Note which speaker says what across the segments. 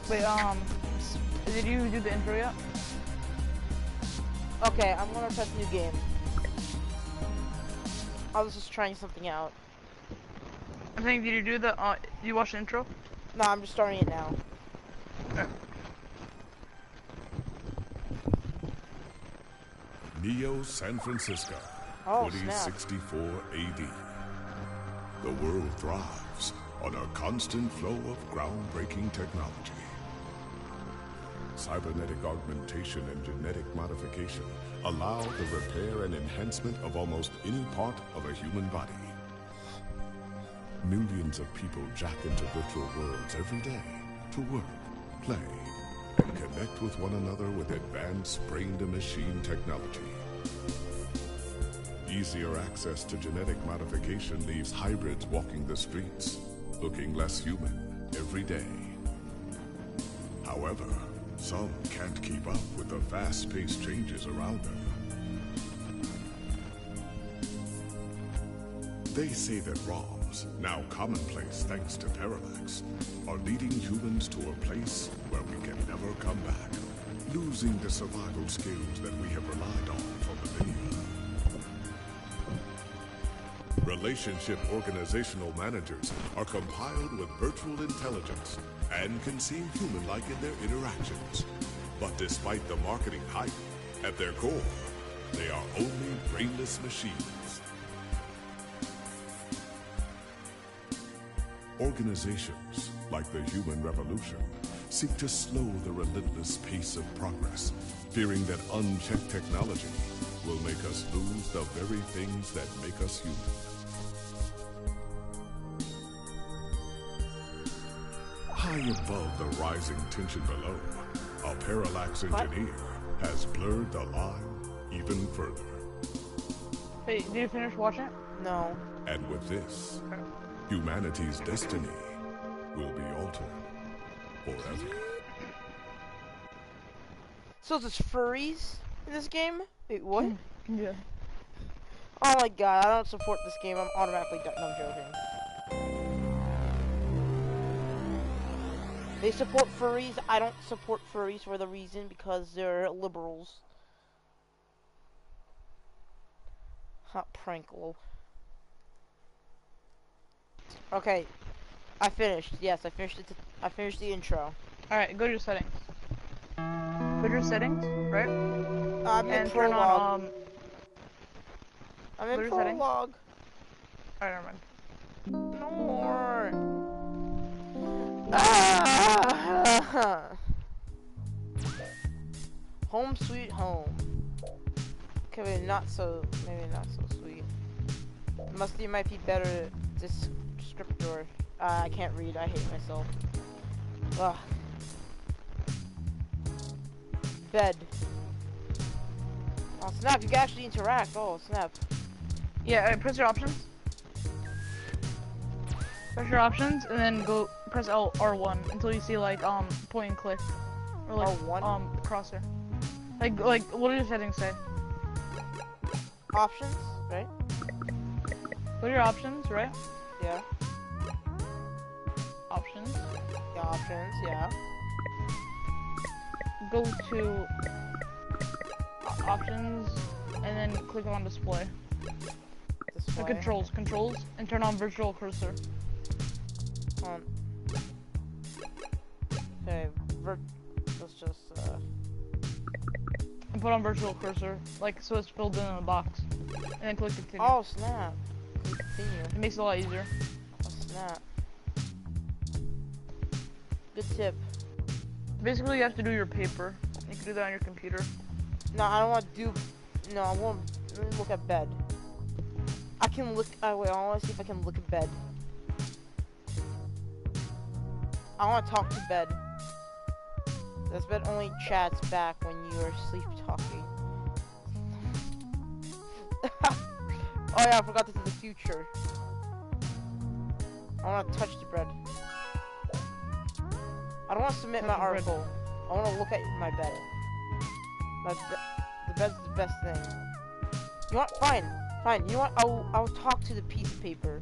Speaker 1: Wait, did you do the intro yet?
Speaker 2: Okay, I'm gonna test a new game. I was just trying something out.
Speaker 1: I'm saying, did you do the, you watch the intro?
Speaker 2: No, I'm just starting it now.
Speaker 1: Okay.
Speaker 3: Neo San Francisco,
Speaker 2: Oh,
Speaker 3: 2064 AD. The world thrives on a constant flow of groundbreaking technology. Cybernetic augmentation and genetic modification allow the repair and enhancement of almost any part of a human body. Millions of people jack into virtual worlds every day to work, play, and connect with one another with advanced brain-to-machine technology. Easier access to genetic modification leaves hybrids walking the streets, looking less human every day. However, some can't keep up with the fast-paced changes around them. They say that ROMs, now commonplace thanks to Parallax, are leading humans to a place where we can never come back, losing the survival skills that we have relied on for millennia. Relationship organizational managers are compiled with virtual intelligence and can seem human-like in their interactions. But despite the marketing hype, at their core, they are only brainless machines. Organizations, like the Human Revolution, seek to slow the relentless pace of progress, fearing that unchecked technology will make us lose the very things that make us human. High above the rising tension below, a Parallax engineer has blurred the line even further.
Speaker 1: Wait, did you finish watching it?
Speaker 2: No.
Speaker 3: And with this, humanity's destiny will be altered forever.
Speaker 2: So there's furries in this game? Wait, what?
Speaker 1: Yeah.
Speaker 2: Oh my god, I don't support this game. I'm automatically done. No, I'm joking. They support furries. I don't support furries for the reason because they're liberals. Hot prankle. Okay, I finished. Yes, I finished it. I finished the intro.
Speaker 1: All right, go to your settings. Go to your settings, right?
Speaker 2: I'm in
Speaker 1: And turn
Speaker 2: prologue.
Speaker 1: on
Speaker 2: I'm
Speaker 1: go
Speaker 2: in
Speaker 1: to your settings.
Speaker 2: prologue.
Speaker 1: All right, never mind.
Speaker 2: No more. Ah! Home sweet home. Okay, maybe not so sweet. Musty might be better descriptor. I can't read. I hate myself. Ugh. Bed. Oh snap! You can actually interact. Oh snap!
Speaker 1: Yeah, press your options. Press your options and then go press R1 until you see like point and click or like
Speaker 2: R1?
Speaker 1: crosshair. Like what do your settings say?
Speaker 2: Options, right?
Speaker 1: Go to your options, right?
Speaker 2: Yeah.
Speaker 1: Options.
Speaker 2: Yeah, options. Yeah.
Speaker 1: Go to options and then click on display.
Speaker 2: Display.
Speaker 1: Controls, and turn on virtual cursor.
Speaker 2: Okay, let's just
Speaker 1: And put on virtual cursor, like so it's filled in the box. And then click continue.
Speaker 2: Oh snap! Continue.
Speaker 1: It makes it a lot easier.
Speaker 2: Oh snap! Good tip.
Speaker 1: Basically, you have to do your paper. You can do that on your computer.
Speaker 2: No, I don't want to do. No, I won't. Let me look at bed. I can look. Wait, I want to see if I can look at bed. I want to talk to bed. This bed only chats back when you are sleep talking. Oh yeah, I forgot this is the future. I want to touch the bread. I don't want to submit my article. I want to look at my bed. The bed's the best thing. You know what? Fine. You know what? I'll talk to the piece of paper.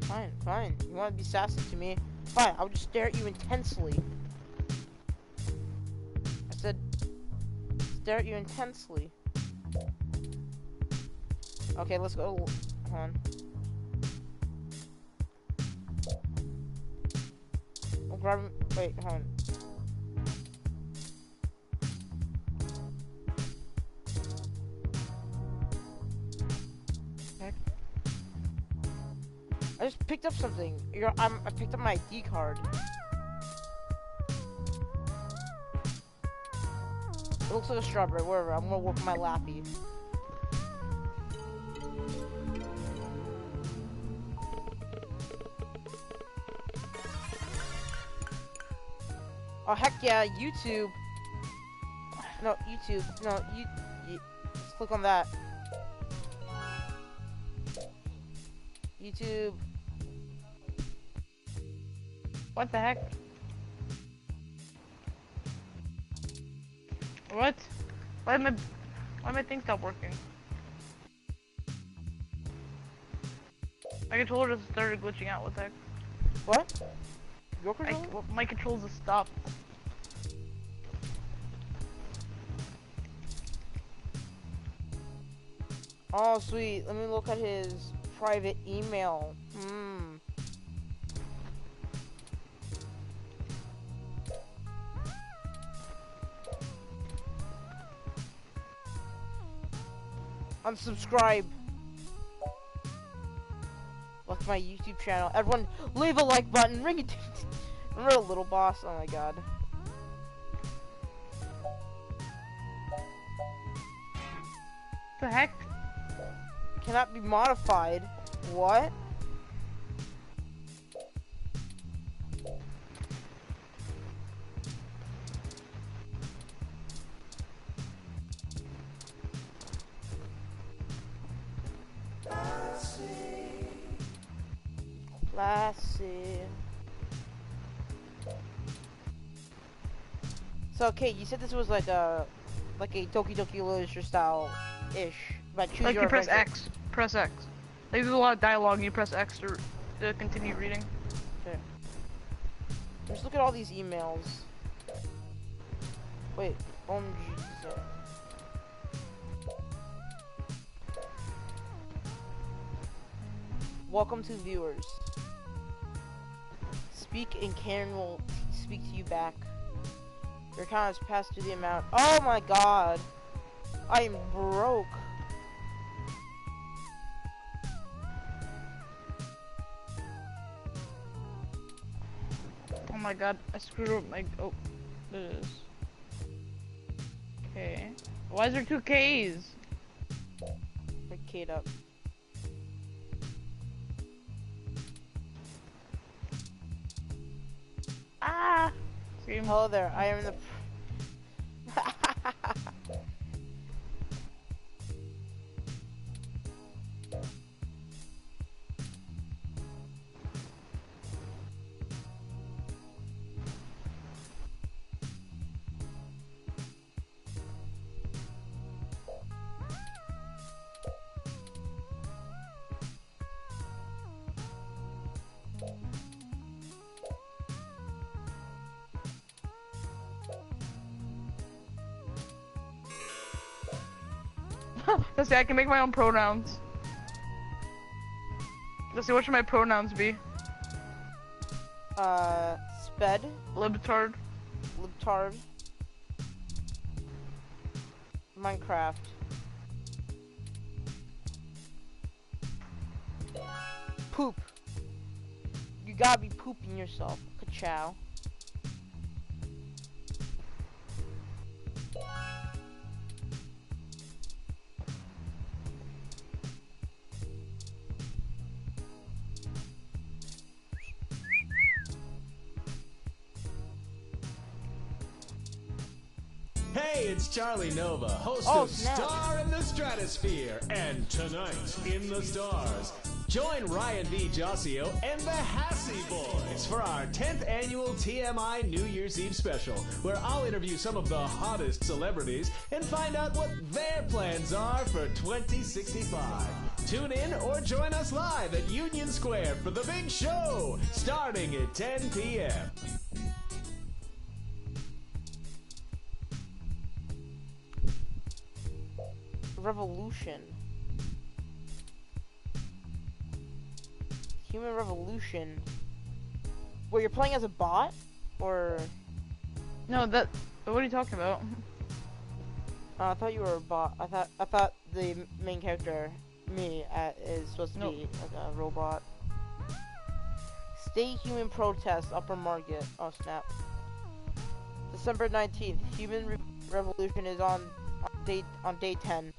Speaker 2: Fine, fine. You want to be sassy to me? Fine, I'll just stare at you intensely. I said, stare at you intensely. Okay, let's go. Hold on. I'll grab him. Wait, hold on. I just picked up something. I picked up my ID card. It looks like a strawberry. Whatever. I'm gonna work with my lappy. Oh heck yeah, YouTube. No, YouTube. No, you let's click on that. YouTube.
Speaker 1: What the heck? What? Why my thing stop working? My controller just started glitching out. What the heck?
Speaker 2: What? Your controller?
Speaker 1: My controls just stopped.
Speaker 2: Oh sweet. Let me look at his private email. Unsubscribe. Like my YouTube channel. Everyone, leave a like button. Ring it. Remember Little Boss? Oh my god.
Speaker 1: The heck?
Speaker 2: Cannot be modified. What? Classy. So, okay, you said this was like a Doki Doki Literature style-ish. But choose
Speaker 1: Like
Speaker 2: your
Speaker 1: you press
Speaker 2: adventure.
Speaker 1: X. Press X. Like there's a lot of dialogue. You press X to continue reading.
Speaker 2: Okay. Just look at all these emails. Wait. Jesus. Welcome to viewers. Speak and Karen will speak to you back. Your account has passed through the amount. Oh my god. I am broke.
Speaker 1: Oh my god, I screwed up my. Oh, it is. Okay. Why is there 2 Ks?
Speaker 2: We're K'd up.
Speaker 1: Ah! Scream.
Speaker 2: Hello there, I am the.
Speaker 1: Let's see, I can make my own pronouns. Let's see, what should my pronouns be?
Speaker 2: Sped.
Speaker 1: Libtard.
Speaker 2: Libtard. Minecraft. Poop. You gotta be pooping yourself. Ka-chow.
Speaker 4: Hey, it's Charlie Nova, host
Speaker 2: Oh,
Speaker 4: of
Speaker 2: snap.
Speaker 4: Star in the Stratosphere, and tonight in the stars. Join Ryan V. Josio and the Hassy Boys for our 10th annual TMI New Year's Eve special, where I'll interview some of the hottest celebrities and find out what their plans are for 2065. Tune in or join us live at Union Square for the big show, starting at 10 p.m.
Speaker 2: Revolution. Human Revolution. Wait, you're playing as a bot? Or...
Speaker 1: No, that. What are you talking about?
Speaker 2: I thought you were a bot. I thought the main character, me, is supposed to be like a robot. State Human Protest, Upper Market. Oh snap. December 19th. Revolution is on day 10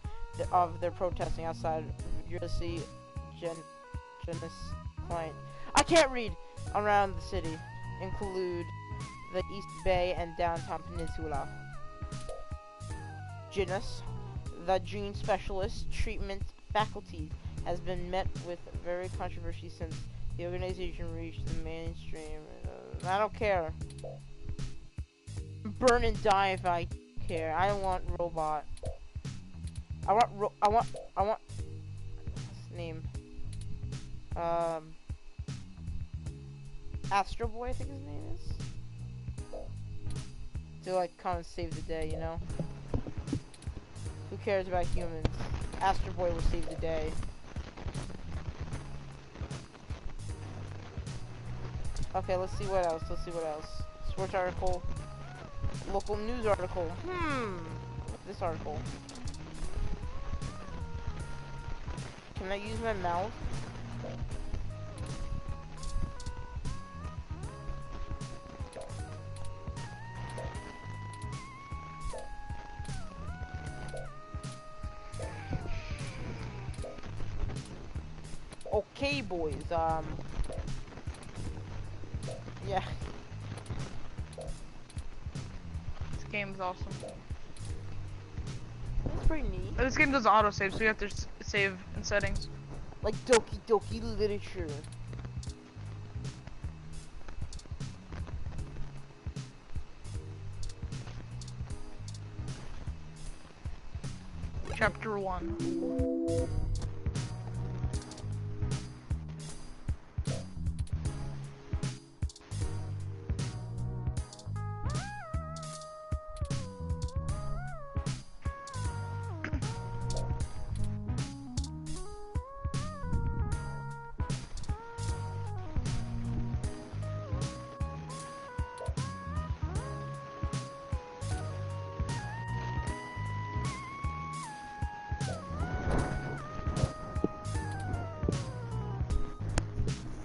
Speaker 2: of their protesting outside Ulysses Genus Client. I can't read. Around the city include the East Bay and downtown peninsula. Genus, the gene specialist treatment faculty, has been met with very controversy since the organization reached the mainstream. I don't care. Burn and die if I care. I don't want robot. I want what's his name? Astro Boy, I think his name is. To like come and save the day, you know? Who cares about humans? Astro Boy will save the day. Okay, let's see what else. Sports article. Local news article. This article. Can I use my mouse? Okay, boys, yeah.
Speaker 1: This game's awesome.
Speaker 2: That's pretty neat.
Speaker 1: This game does autosave, so you have to save in settings.
Speaker 2: Like Doki Doki Literature.
Speaker 1: Chapter 1.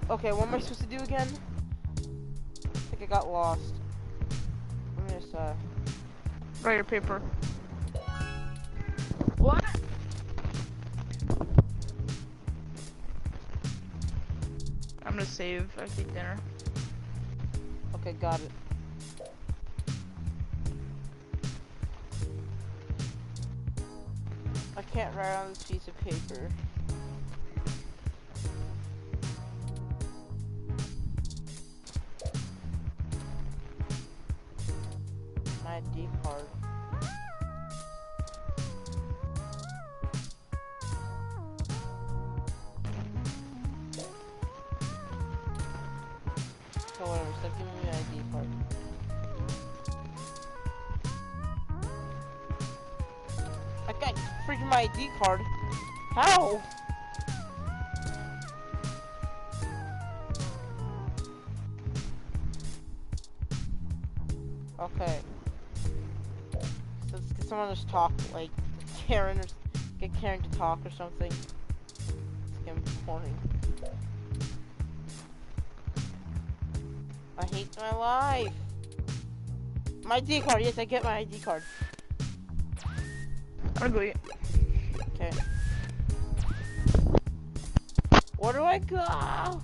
Speaker 2: Okay, what am I supposed to do again? I think I got lost. Let me just,
Speaker 1: Write your paper. What? I'm gonna save after dinner.
Speaker 2: Okay, got it. I can't write on this piece of paper. My ID card. So whatever, stop giving me my ID card. I got freaking my ID card. How? Okay. So can someone just talk, like Karen, or get Karen to talk or something? It's getting boring. I hate my life. My ID card, yes, I get my ID card.
Speaker 1: Ugly.
Speaker 2: Okay. Where do I go?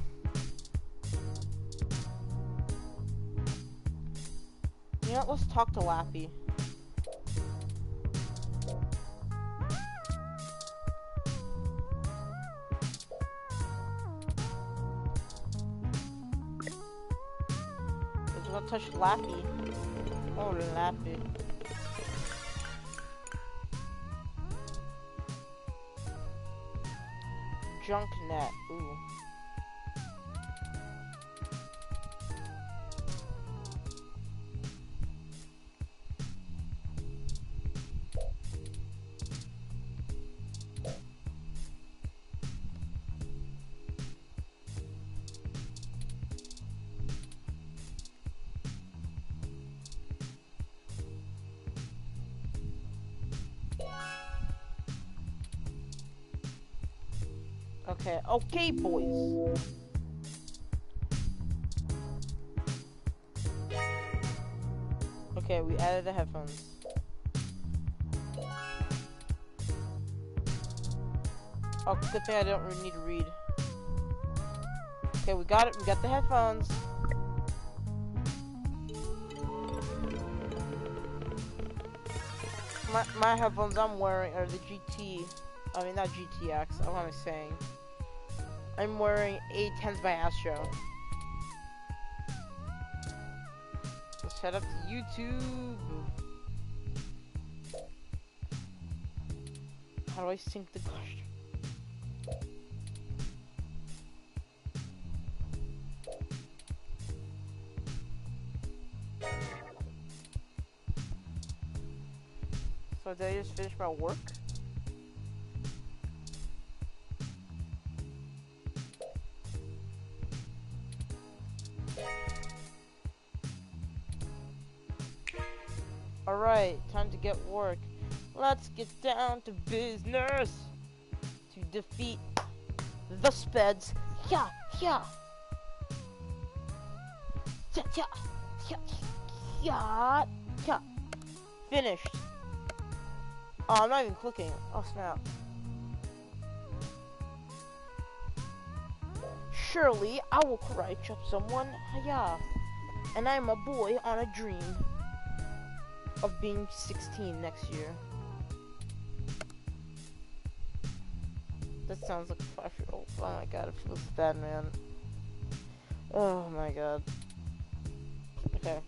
Speaker 2: You know what, let's talk to Lappy. Let's go touch Lappy. Oh, Lappy. junk net. Ooh. Okay, okay, boys. Okay, we added the headphones. Oh, good thing I don't really need to read. Okay, we got it. We got the headphones. My headphones I'm wearing are the GT. I mean, not GTX. What am I saying? I'm wearing A10s by Astro. Let's head up to YouTube. How do I sync the question? So did I just finish my work? Alright, time to get work. Let's get down to business to defeat the Speds. Yeah, yeah. Yeah, yeah, yeah, yeah, yeah. Finished. Oh, I'm not even clicking. Oh, snap. Surely, I will karate chop someone. Yeah. And I'm a boy on a dream of being 16 next year. That sounds like a 5-year-old. Oh my god, it feels bad, man. Oh my god. Okay.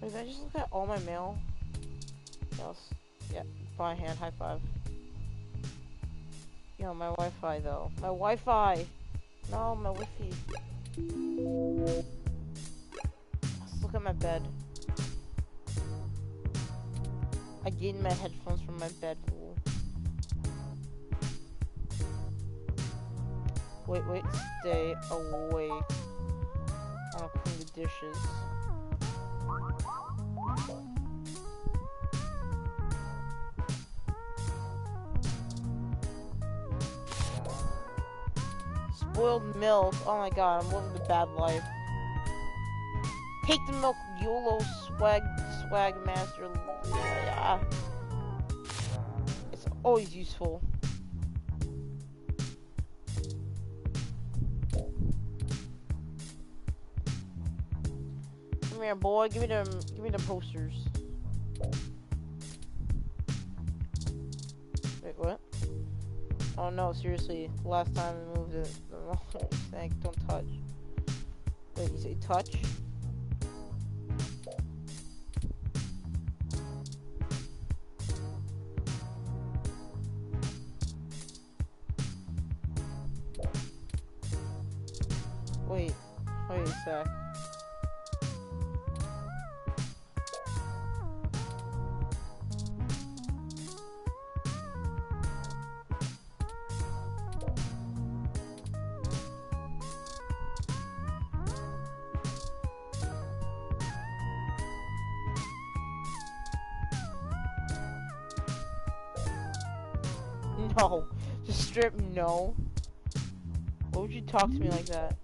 Speaker 2: Wait, did I just look at all my mail? Yes. Yeah, by hand, high five. Yo, my Wi-Fi though. My Wi-Fi! No, my Wi-Fi. Let's look at my bed. I gained my headphones from my bed. Wait, stay awake. I wanna clean the dishes. Spoiled milk. Oh my god, I'm living the bad life. Take the milk, YOLO, swag master. Yeah. It's always useful. Come here, boy. Give me the posters. Wait, what? Oh no, seriously. Last time I moved it. Oh, thank. Don't touch. Wait, you say touch? Wait a sec. No. Just strip no. Why would you talk to me like that?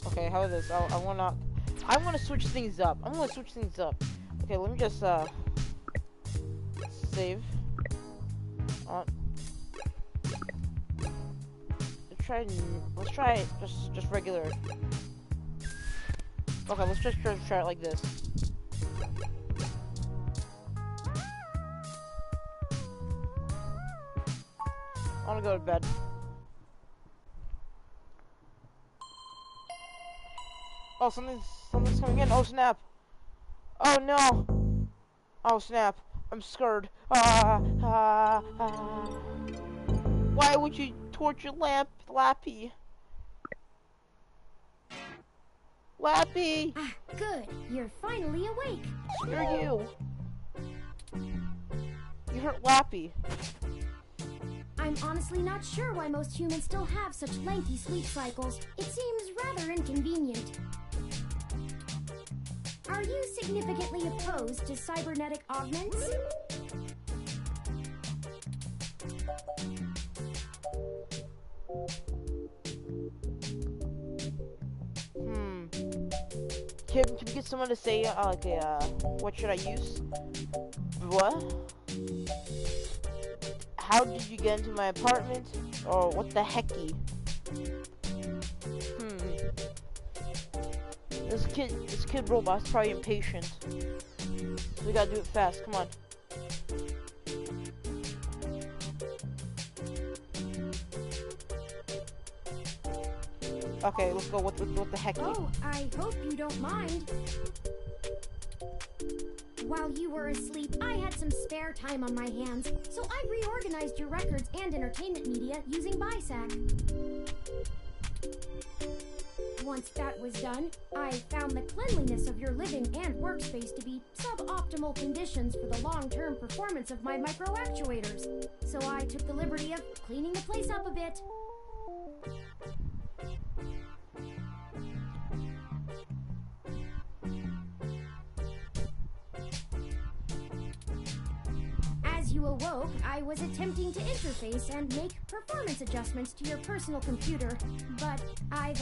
Speaker 2: Okay, how is this? I'm gonna switch things up. Okay, let me just save. Let's try just regular. Okay, let's just try it like this. I wanna go to bed. Oh, something's coming in. Oh, snap. Oh, no. Oh, snap. I'm scared. Why would you torture Lappy? Lappy!
Speaker 5: Ah, good. You're finally awake.
Speaker 2: Screw you. You hurt Lappy.
Speaker 5: I'm honestly not sure why most humans still have such lengthy sleep cycles. It seems rather inconvenient. Are you significantly opposed to cybernetic augments?
Speaker 2: Can we get someone to say, what should I use? What? How did you get into my apartment? Or what the hecky? This kid robot's probably impatient. So we gotta do it fast, come on. Okay, let's go. What the heck?
Speaker 5: Oh, I hope you don't mind. While you were asleep, I had some spare time on my hands, so I reorganized your records and entertainment media using BISAC. Once that was done, I found the cleanliness of your living and workspace to be suboptimal conditions for the long-term performance of my microactuators. So I took the liberty of cleaning the place up a bit. As you awoke, I was attempting to interface and make performance adjustments to your personal computer, but I've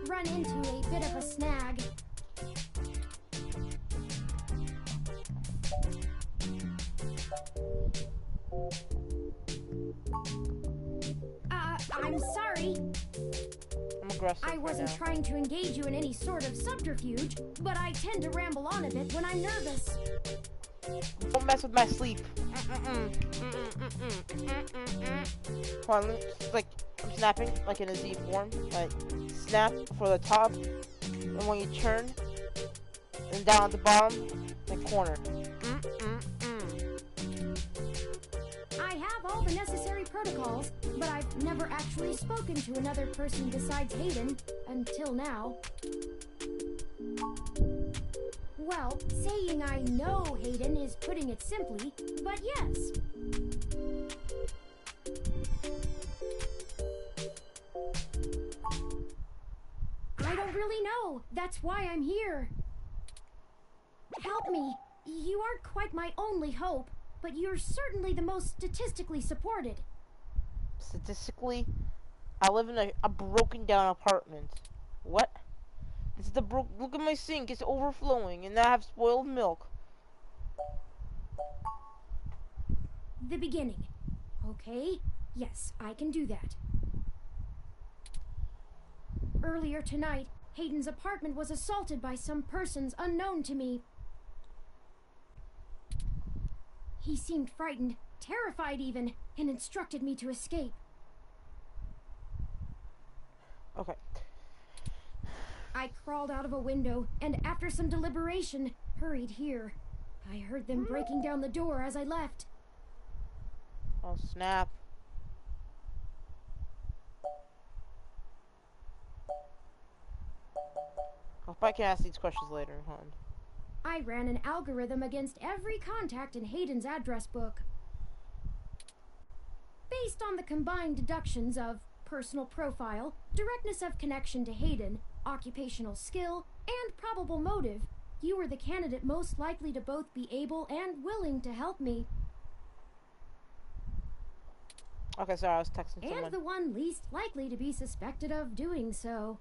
Speaker 5: run into a bit of a snag. I'm sorry.
Speaker 2: I'm aggressive.
Speaker 5: I wasn't trying to engage you in any sort of subterfuge, but I tend to ramble on a bit when I'm nervous.
Speaker 2: Don't mess with my sleep. Hold on, it's like I'm snapping like in a Z form. Like snap for the top, and when you turn, and down at the bottom, the corner.
Speaker 5: I have all the necessary protocols, but I've never actually spoken to another person besides Hayden until now. Well, saying I know Hayden is putting it simply, but yes. I don't really know. That's why I'm here. Help me. You aren't quite my only hope, but you're certainly the most statistically supported.
Speaker 2: Statistically, I live in a broken down apartment. What? It's look at my sink, it's overflowing, and I have spoiled milk.
Speaker 5: The beginning. Okay, yes, I can do that. Earlier tonight, Hayden's apartment was assaulted by some persons unknown to me. He seemed frightened, terrified even, and instructed me to escape.
Speaker 2: Okay.
Speaker 5: I crawled out of a window, and after some deliberation, hurried here. I heard them breaking down the door as I left.
Speaker 2: Oh, snap. I hope I can ask these questions later, hon.
Speaker 5: I ran an algorithm against every contact in Hayden's address book. Based on the combined deductions of personal profile, directness of connection to Hayden, occupational skill, and probable motive, you were the candidate most likely to both be able and willing to help me.
Speaker 2: Okay, sorry, I was texting someone.
Speaker 5: And the one least likely to be suspected of doing so.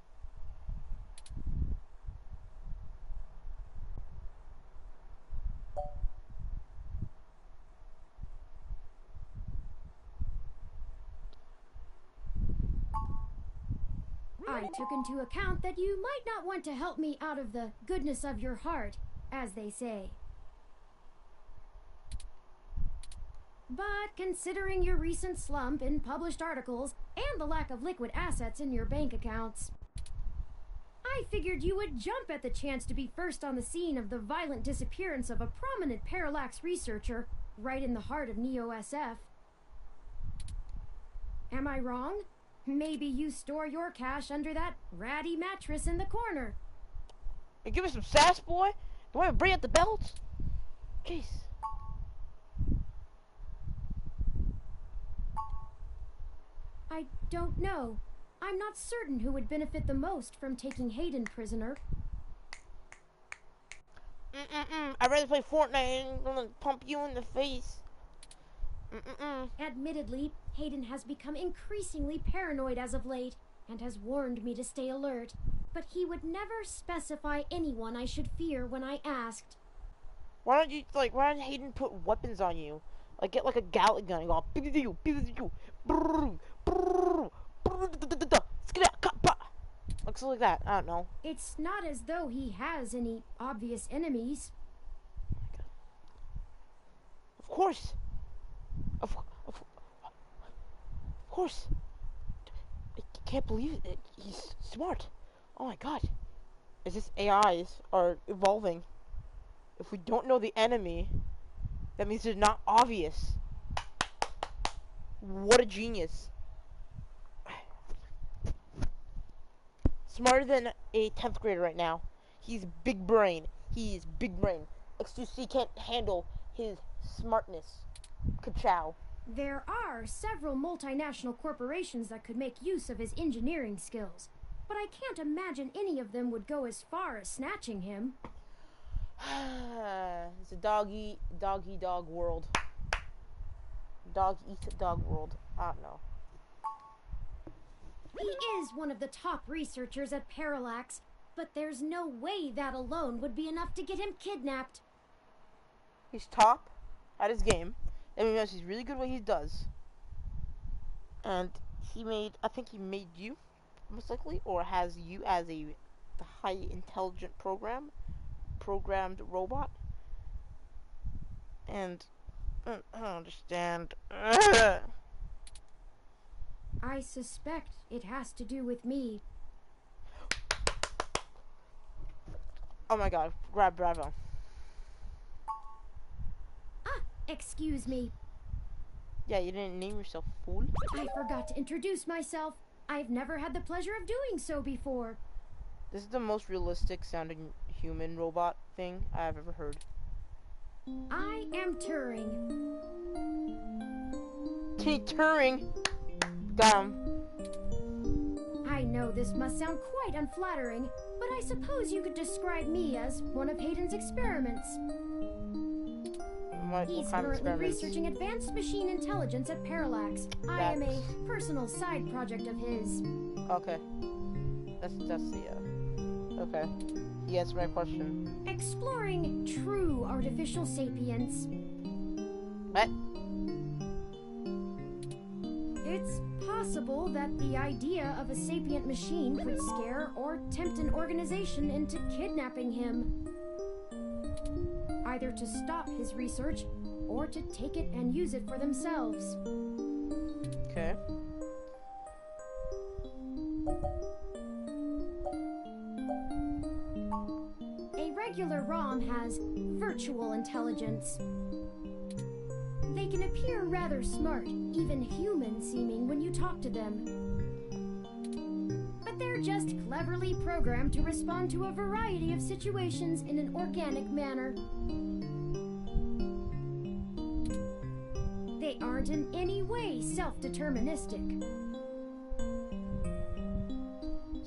Speaker 5: I took into account that you might not want to help me out of the goodness of your heart, as they say. But considering your recent slump in published articles and the lack of liquid assets in your bank accounts, I figured you would jump at the chance to be first on the scene of the violent disappearance of a prominent parallax researcher right in the heart of Neo-SF. Am I wrong? Maybe you store your cash under that ratty mattress in the corner.
Speaker 2: Hey, give me some sass, boy. You want to bring out the belts? Jeez.
Speaker 5: I don't know. I'm not certain who would benefit the most from taking Hayden prisoner.
Speaker 2: I'd rather play Fortnite and gonna pump you in the face.
Speaker 5: Admittedly, Hayden has become increasingly paranoid as of late, and has warned me to stay alert. But he would never specify anyone I should fear when I asked.
Speaker 2: Why don't Hayden put weapons on you? Like, get like a Gatling gun and go, looks like that. I don't know.
Speaker 5: It's not as though he has any obvious enemies.
Speaker 2: Of course. Of course. I can't believe it. He's smart. Oh my god. As this AIs are evolving. If we don't know the enemy, that means they're not obvious. What a genius. Smarter than a 10th grader right now. He's big brain. He's big brain. X2C can't handle his smartness. Ka-chow.
Speaker 5: There are several multinational corporations that could make use of his engineering skills, but I can't imagine any of them would go as far as snatching him.
Speaker 2: It's a dog world. Dog eat dog world. I don't know.
Speaker 5: He is one of the top researchers at Parallax, but there's no way that alone would be enough to get him kidnapped.
Speaker 2: He's top at his game. That means he's really good at what he does. And I think he made you, most likely, or has you as the high intelligent programmed robot. And I don't understand.
Speaker 5: I suspect it has to do with me.
Speaker 2: Oh my god, grab Bravo.
Speaker 5: Excuse me.
Speaker 2: Yeah, you didn't name yourself, fool.
Speaker 5: I forgot to introduce myself. I've never had the pleasure of doing so before.
Speaker 2: This is the most realistic sounding human robot thing I've ever heard.
Speaker 5: I am Turing.
Speaker 2: Turing! Got him.
Speaker 5: I know this must sound quite unflattering, but I suppose you could describe me as one of Hayden's experiments. He's currently researching advanced machine intelligence at Parallax. I am a personal side project of his.
Speaker 2: Okay. That's the, okay. He answered my question.
Speaker 5: Exploring true artificial sapience.
Speaker 2: What?
Speaker 5: It's possible that the idea of a sapient machine could scare or tempt an organization into kidnapping him. Either to stop his research, or to take it and use it for themselves.
Speaker 2: Okay.
Speaker 5: A regular ROM has virtual intelligence. They can appear rather smart, even human-seeming when you talk to them. But they're just cleverly programmed to respond to a variety of situations in an organic manner. They aren't in any way self-deterministic.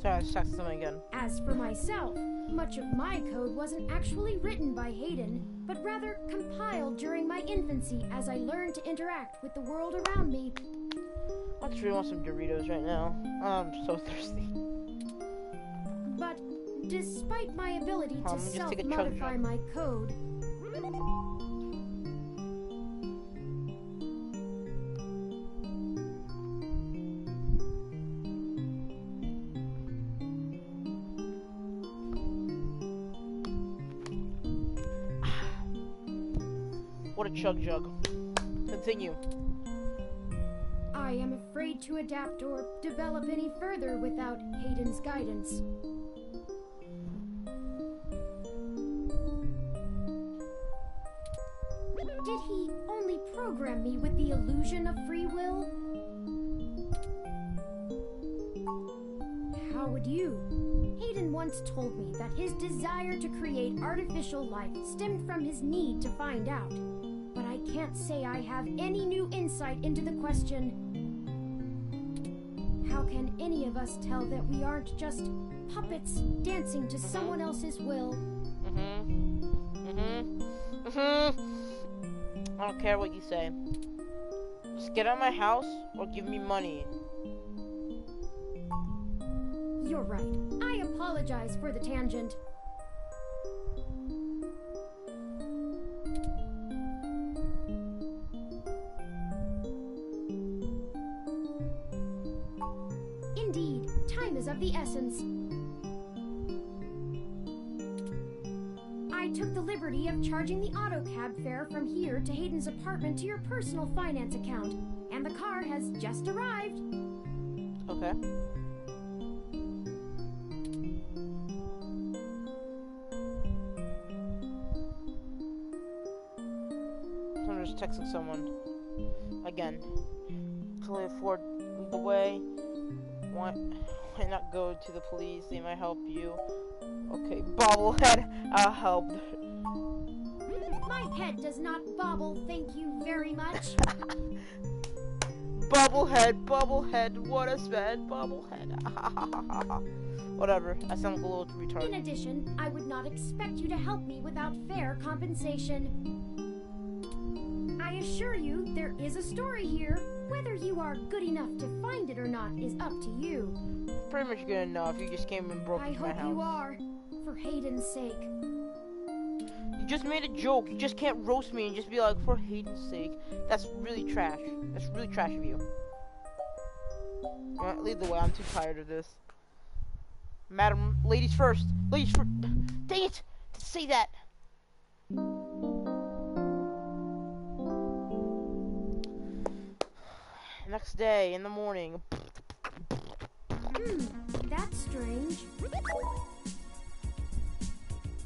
Speaker 2: Sorry, I just talked to someone again.
Speaker 5: As for myself, much of my code wasn't actually written by Hayden, but rather compiled during my infancy as I learned to interact with the world around me.
Speaker 2: I just really want some Doritos right now. I'm so thirsty.
Speaker 5: But despite my ability to self-modify my code,
Speaker 2: what a chug jug. Continue.
Speaker 5: I am afraid to adapt or develop any further without Hayden's guidance. me with the illusion of free will? How would you? Hayden once told me that his desire to create artificial life stemmed from his need to find out. But I can't say I have any new insight into the question. How can any of us tell that we aren't just puppets dancing to someone else's will?
Speaker 2: I don't care what you say. Just get out of my house or give me money.
Speaker 5: You're right. I apologize for the tangent. Indeed, time is of the essence. I took the liberty of charging the auto cab fare from here to Hayden's apartment to your personal finance account, and the car has just arrived.
Speaker 2: Okay. I'm just texting someone. Again. Can we afford the way? Why not go to the police? They might help you. Okay, bobblehead, I'll help.
Speaker 5: My head does not bobble, thank you very much.
Speaker 2: Bobblehead, what a sped bobblehead. Whatever, I sound like a little retarded.
Speaker 5: In addition, I would not expect you to help me without fair compensation. I assure you, there is a story here. Whether you are good enough to find it or not is up to you.
Speaker 2: Pretty much good enough. You just came and broke into my house.
Speaker 5: I hope you are, for Hayden's sake.
Speaker 2: You just made a joke. You just can't roast me and just be like, for Hayden's sake. That's really trash. That's really trash of you. Alright, lead the way. I'm too tired of this. Madam, ladies first. Ladies first. Dang it! To say that. Next day, in the morning.
Speaker 5: That's strange.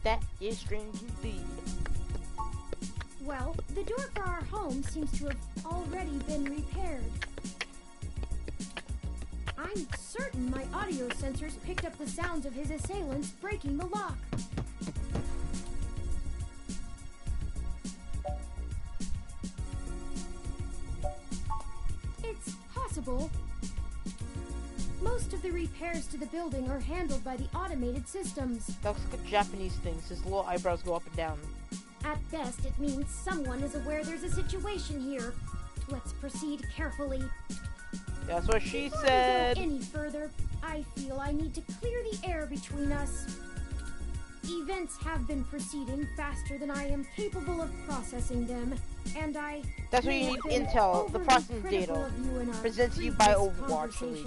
Speaker 2: That is strange indeed.
Speaker 5: Well, the door for our home seems to have already been repaired. I'm certain my audio sensors picked up the sounds of his assailants breaking the lock. It's possible. Most of the repairs to the building are handled by the automated systems.
Speaker 2: That looks like a Japanese thing. His little eyebrows go up and down.
Speaker 5: At best, it means someone is aware there's a situation here. Let's proceed carefully.
Speaker 2: That's what she
Speaker 5: Before
Speaker 2: said.
Speaker 5: we go any further, I feel I need to clear the air between us. Events have been proceeding faster than I am capable of processing them, and I...
Speaker 2: That's what you need intel, the processing data. Presented to you by Overwatch League.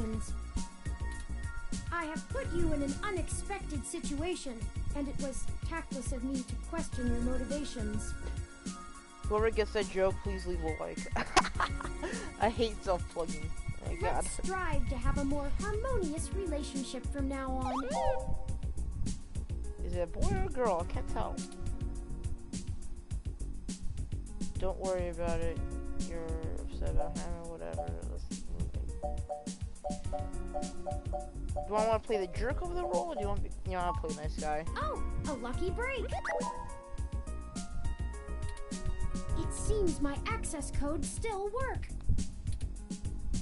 Speaker 5: I have put you in an unexpected situation, and it was tactless of me to question your motivations.
Speaker 2: Whoever gets that joke, please leave a like. I hate self-plugging. Oh my god.
Speaker 5: Let's strive to have a more harmonious relationship from now on.
Speaker 2: Is it a boy or a girl? I can't tell. Don't worry about it. You're upset about him or whatever. Let's keep moving. Do I want to play the jerk over the role, or do you want to play the nice guy?
Speaker 5: Oh, a lucky break! It seems my access codes still work.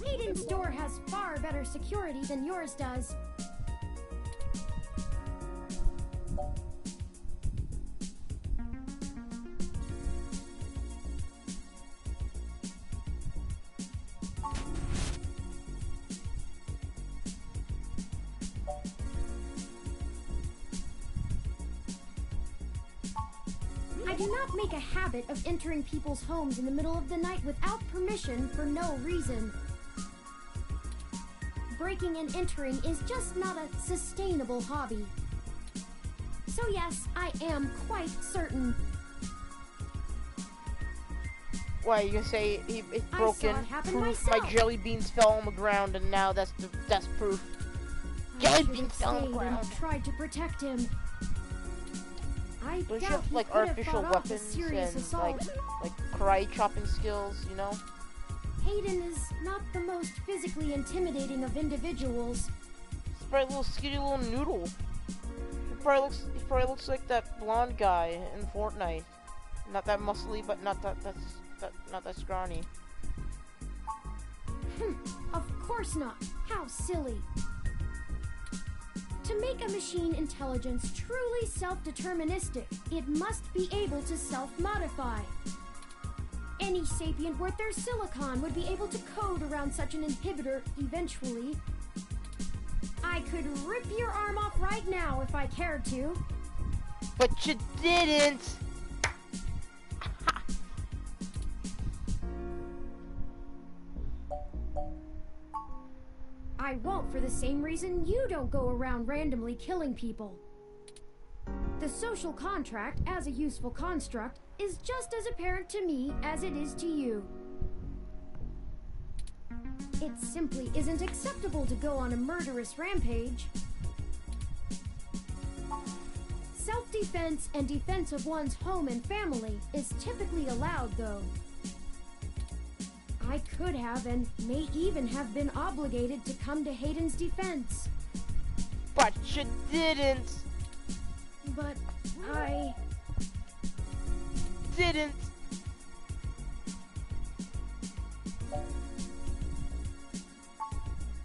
Speaker 5: Hayden's door has far better security than yours does. I do not make a habit of entering people's homes in the middle of the night without permission for no reason. Breaking and entering is just not a sustainable hobby. So yes, I am quite certain.
Speaker 2: Why, you gonna say it's broken?
Speaker 5: I saw it happen
Speaker 2: Proof
Speaker 5: myself.
Speaker 2: my jelly beans fell on the ground, and now that's proof. Jelly beans fell on the ground.
Speaker 5: Tried to protect him. I
Speaker 2: Don't you
Speaker 5: doubt
Speaker 2: have
Speaker 5: he
Speaker 2: like
Speaker 5: could have
Speaker 2: artificial
Speaker 5: fought off a
Speaker 2: weapons
Speaker 5: serious
Speaker 2: and
Speaker 5: assault.
Speaker 2: like karate chopping skills, you know?
Speaker 5: Hayden is not the most physically intimidating of individuals.
Speaker 2: He's probably a little skinny little noodle. He probably looks like that blonde guy in Fortnite. Not that muscly, but not that scrawny.
Speaker 5: Of course not. How silly. To make a machine intelligence truly self-deterministic, it must be able to self-modify. Any sapient worth their silicon would be able to code around such an inhibitor eventually. I could rip your arm off right now if I cared to.
Speaker 2: But you didn't!
Speaker 5: I won't for the same reason you don't go around randomly killing people. The social contract, as a useful construct, is just as apparent to me as it is to you. It simply isn't acceptable to go on a murderous rampage. Self-defense and defense of one's home and family is typically allowed, though. I could have and may even have been obligated to come to Hayden's defense.
Speaker 2: But you didn't!
Speaker 5: But I...
Speaker 2: Didn't!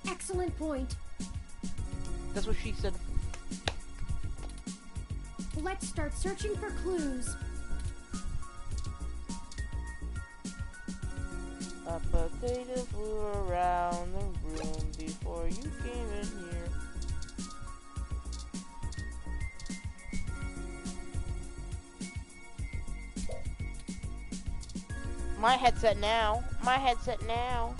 Speaker 5: Excellent point.
Speaker 2: That's what she said.
Speaker 5: Let's start searching for clues.
Speaker 2: A potato flew around the room before you came in here. My headset now. My headset now.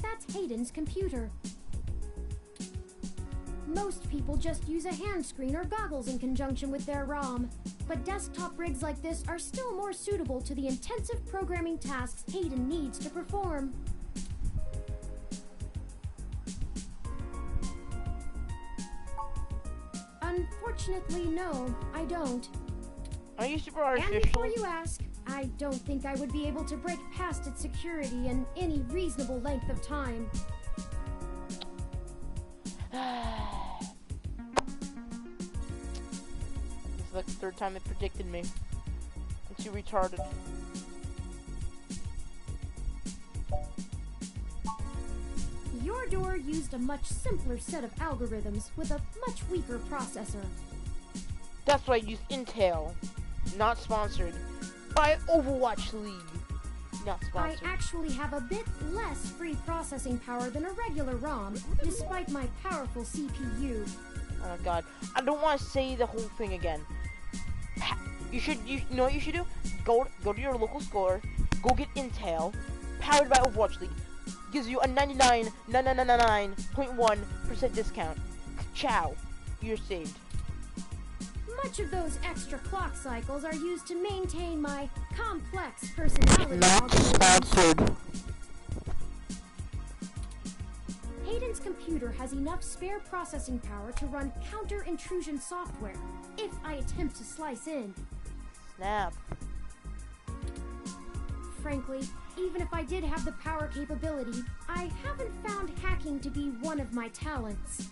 Speaker 5: That's Hayden's computer. Most people just use a hand screen or goggles in conjunction with their ROM, but desktop rigs like this are still more suitable to the intensive programming tasks Hayden needs to perform. Unfortunately, no, I don't.
Speaker 2: Are you super
Speaker 5: And
Speaker 2: artificial?
Speaker 5: before you ask, I don't think I would be able to break past its security in any reasonable length of time.
Speaker 2: This is like the third time they predicted me. I'm too retarded.
Speaker 5: Your door used a much simpler set of algorithms with a much weaker processor.
Speaker 2: That's why I use Intel. Not sponsored. By Overwatch League. Not
Speaker 5: I
Speaker 2: sponsored.
Speaker 5: actually have a bit less free processing power than a regular ROM, despite my powerful CPU.
Speaker 2: Oh my god. I don't want to say the whole thing again. You know what you should do? Go to your local store, go get Intel, powered by Overwatch League. Gives you a 99.1% discount. Ciao. You're saved.
Speaker 5: Much of those extra clock cycles are used to maintain my complex personality. algorithms. Hayden's computer has enough spare processing power to run counter-intrusion software, if I attempt to slice in.
Speaker 2: Snap.
Speaker 5: Frankly, even if I did have the power capability, I haven't found hacking to be one of my talents.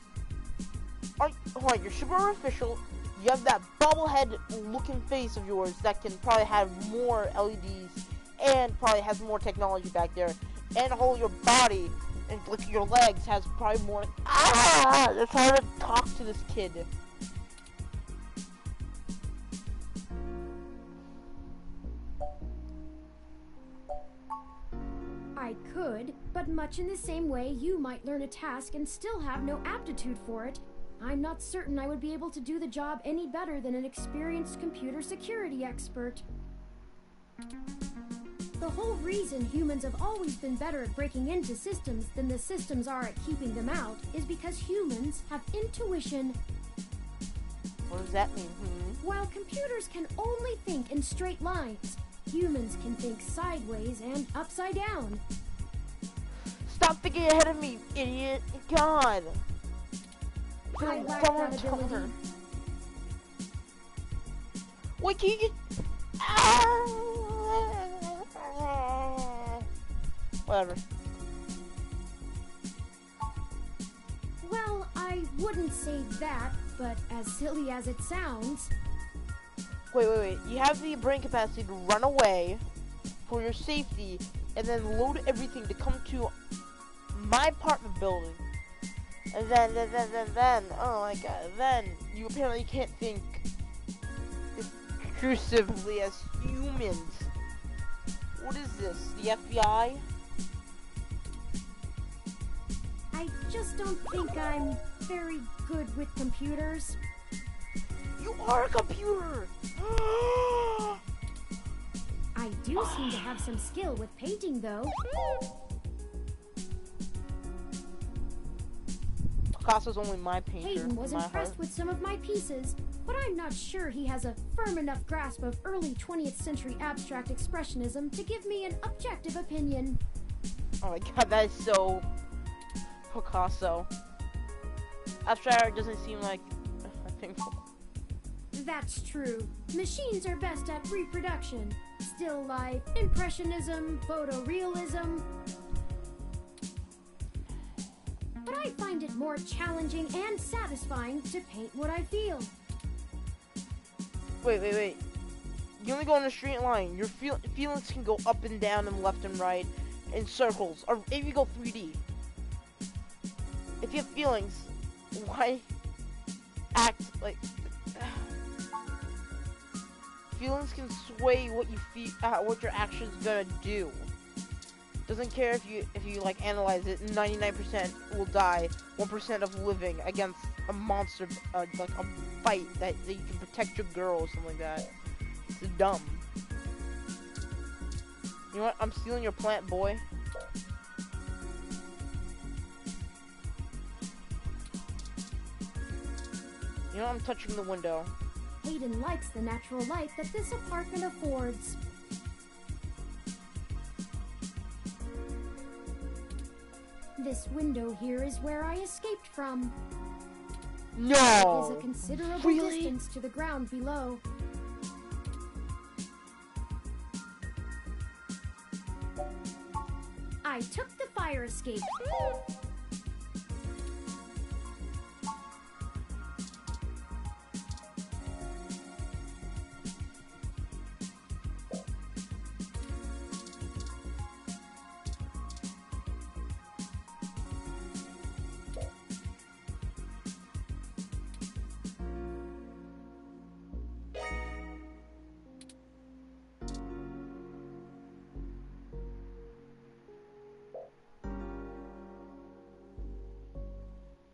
Speaker 2: Alright, you're super artificial. You have that bobblehead looking face of yours that can probably have more LEDs and probably has more technology back there. And the whole your body and like your legs has probably more. It's hard to talk to this kid.
Speaker 5: I could, but much in the same way you might learn a task and still have no aptitude for it, I'm not certain I would be able to do the job any better than an experienced computer security expert. The whole reason humans have always been better at breaking into systems than the systems are at keeping them out is because humans have intuition.
Speaker 2: What does that mean? Hmm?
Speaker 5: While computers can only think in straight lines, humans can think sideways and upside down.
Speaker 2: Stop thinking ahead of me, idiot! God!
Speaker 5: I lack
Speaker 2: Don't
Speaker 5: that
Speaker 2: tell her.
Speaker 5: ability.
Speaker 2: Wait, can you get... Whatever.
Speaker 5: Well, I wouldn't say that, but as silly as it sounds,
Speaker 2: Wait. You have the brain capacity to run away for your safety and then load everything to come to my apartment building. And then, oh my god, then you apparently can't think exclusively as humans. What is this, the FBI?
Speaker 5: I just don't think I'm very good with computers.
Speaker 2: You are a computer!
Speaker 5: I do seem to have some skill with painting, though.
Speaker 2: Picasso's only my painter.
Speaker 5: Hayden was
Speaker 2: in my
Speaker 5: impressed
Speaker 2: heart.
Speaker 5: with some of my pieces, but I'm not sure he has a firm enough grasp of early 20th century abstract expressionism to give me an objective opinion.
Speaker 2: Oh my god, that is so Picasso. Abstract art doesn't seem like a thing for...
Speaker 5: That's true. Machines are best at reproduction. Still life, impressionism, photorealism. But I find it more challenging and satisfying to paint what I feel.
Speaker 2: Wait. You only go in a straight line. Your feelings can go up and down and left and right in circles. Or if you go 3D. If you have feelings, why act like... Feelings can sway what you feel, what your action's gonna do. Doesn't care if you like analyze it. 99% will die. 1% of living against a monster, like a fight that you can protect your girl or something like that. It's dumb. You know what? I'm stealing your plant, boy. You know, I'm touching the window.
Speaker 5: Hayden likes the natural light that this apartment affords. This window here is where I escaped from.
Speaker 2: No!
Speaker 5: It is a considerable
Speaker 2: Really?
Speaker 5: distance to the ground below. I took the fire escape.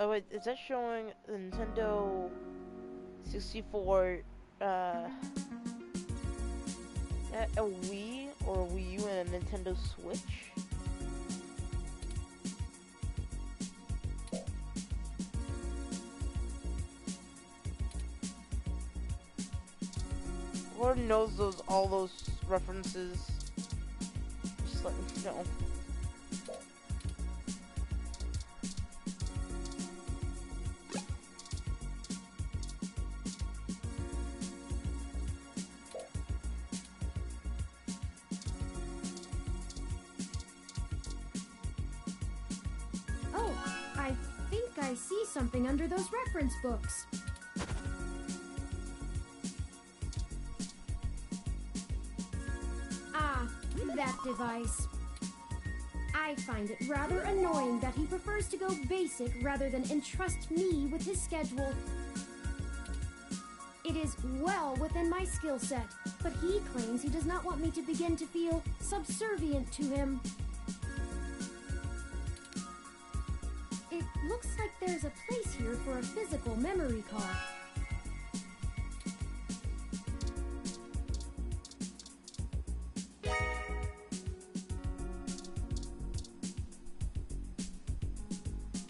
Speaker 2: Oh wait, is that showing the Nintendo 64, a Wii or a Wii U and a Nintendo Switch? Lord knows all those references. Just let me know.
Speaker 5: Oh, I think I see something under those reference books. Ah, that device. I find it rather annoying that he prefers to go basic rather than entrust me with his schedule. It is well within my skill set, but he claims he does not want me to begin to feel subservient to him. It looks like there's a place here for a physical memory card.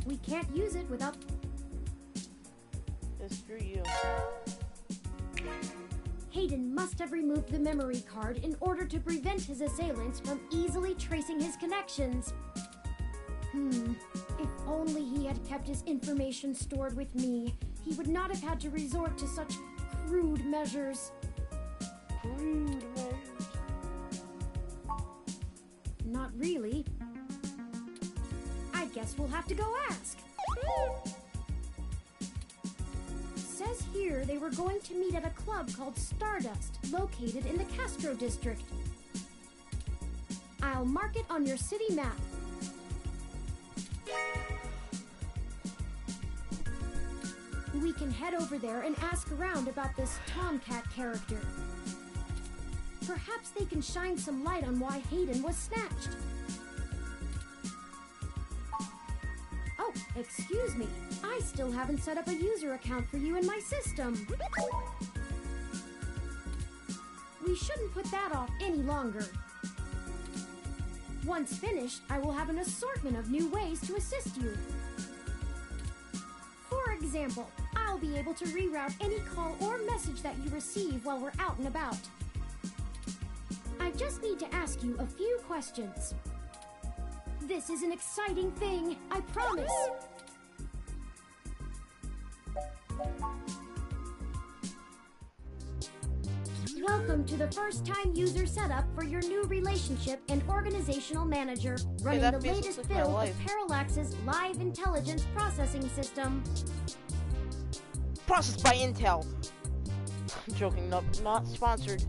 Speaker 5: We can't use it without...
Speaker 2: Screw you.
Speaker 5: Hayden must have removed the memory card in order to prevent his assailants from easily tracing his connections. If only he had kept his information stored with me, he would not have had to resort to such crude measures.
Speaker 2: Crude measures.
Speaker 5: Not really. I guess we'll have to go ask. Says here they were going to meet at a club called Stardust, located in the Castro district. I'll mark it on your city map. We can head over there and ask around about this Tomcat character. Perhaps they can shine some light on why Hayden was snatched. Oh, excuse me. I still haven't set up a user account for you in my system. We shouldn't put that off any longer. Once finished, I will have an assortment of new ways to assist you. For example, I'll be able to reroute any call or message that you receive while we're out and about. I just need to ask you a few questions. This is an exciting thing, I promise. Welcome to the first-time user setup for your new relationship and organizational manager, running
Speaker 2: that
Speaker 5: the
Speaker 2: basically
Speaker 5: latest
Speaker 2: looks like my
Speaker 5: build
Speaker 2: life.
Speaker 5: of Parallax's live intelligence processing system.
Speaker 2: Processed by Intel. I'm joking, not sponsored.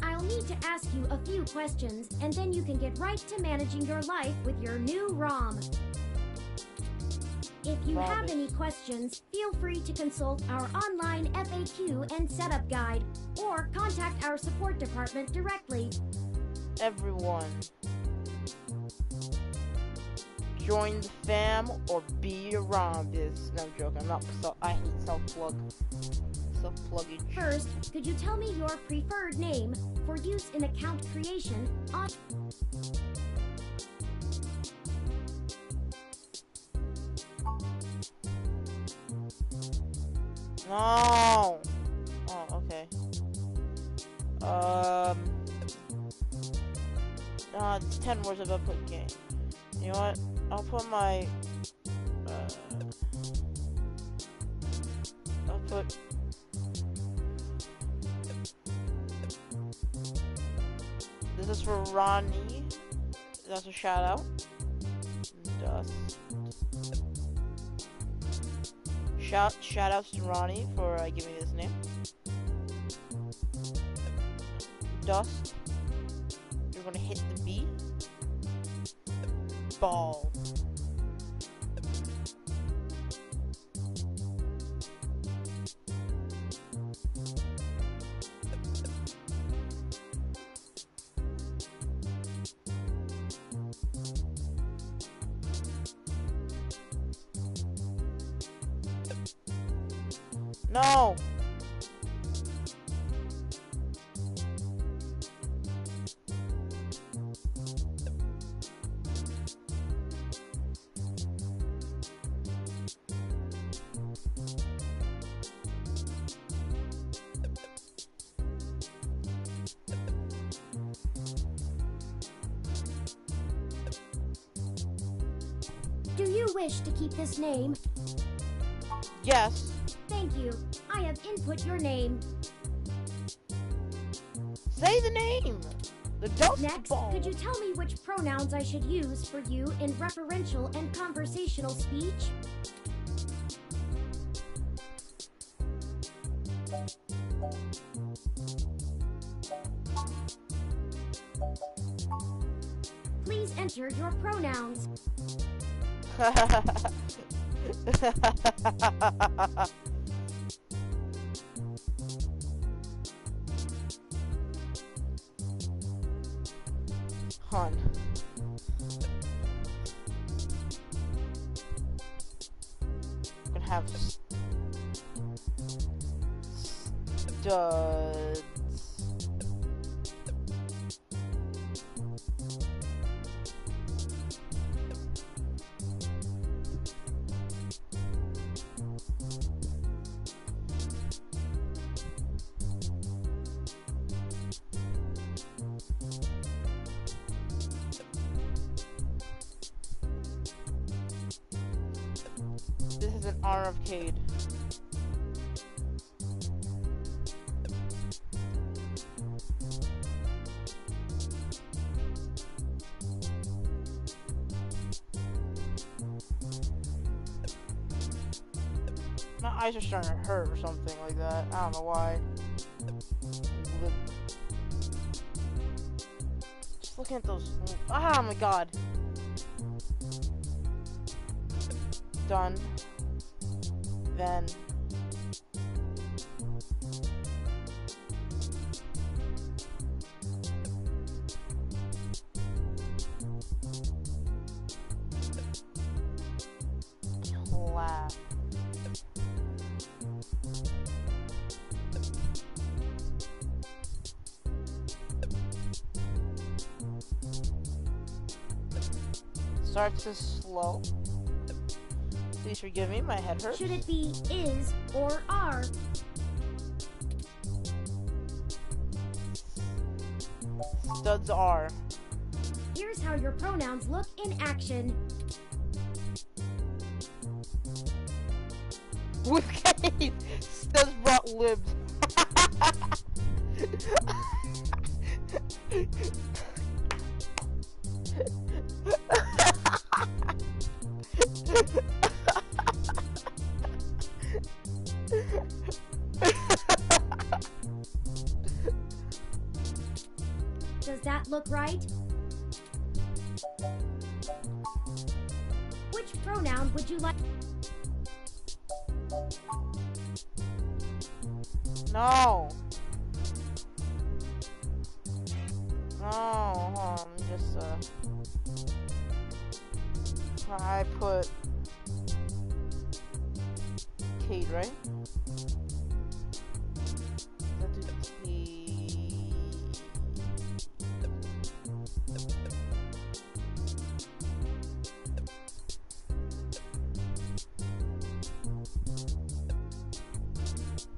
Speaker 5: I'll need to ask you a few questions, and then you can get right to managing your life with your new ROM. If you have any questions, feel free to consult our online FAQ and setup guide, or contact our support department directly.
Speaker 2: Everyone. Join the fam or be a Rhombus. No, I'm joking. I hate self-plug. Self-pluggage.
Speaker 5: First, could you tell me your preferred name for use in account creation on...
Speaker 2: No. Oh, okay. It's 10 words of output game. You know what? I'll put my output. This is for Ronnie. That's a shout out. Dust. Shout outs to Ronnie for giving me this name. Dust. You're gonna hit the B. Ball. No!
Speaker 5: Do you wish to keep this name?
Speaker 2: Yes.
Speaker 5: Thank you. I have input your name.
Speaker 2: Say the name! The Dust
Speaker 5: Next,
Speaker 2: Ball!
Speaker 5: could you tell me which pronouns I should use for you in referential and conversational speech? Please enter your pronouns.
Speaker 2: Hun. Gonna have studs. is an honor of Cade. My eyes are starting to hurt or something like that. I don't know why. Just looking at those. Oh my god. Done. Then. Clap. Starts to slow. Please forgive me, my head hurts.
Speaker 5: Should it be is or are?
Speaker 2: Studs are.
Speaker 5: Here's how your pronouns look in action.
Speaker 2: With Kate, Studs brought libs.
Speaker 5: Does that look right? Which pronoun would you like?
Speaker 2: No. No, hold on, let me just, I put Cade, right? Let's do Cade.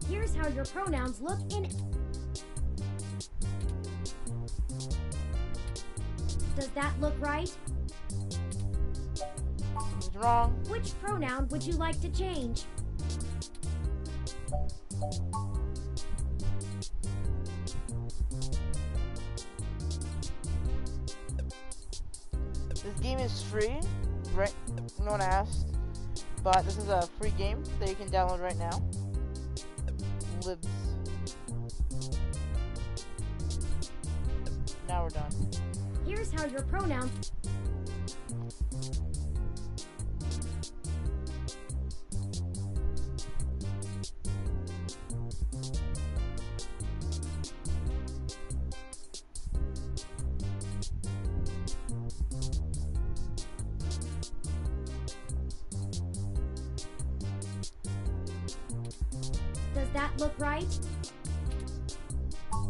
Speaker 5: Here's how your pronouns look in. Does that look right?
Speaker 2: What's wrong?
Speaker 5: Which pronoun would you like to change?
Speaker 2: This game is free, right? No one asked, but this is a free game that you can download right now. Libs. Now we're done.
Speaker 5: Here's how your pronouns. Does that look right?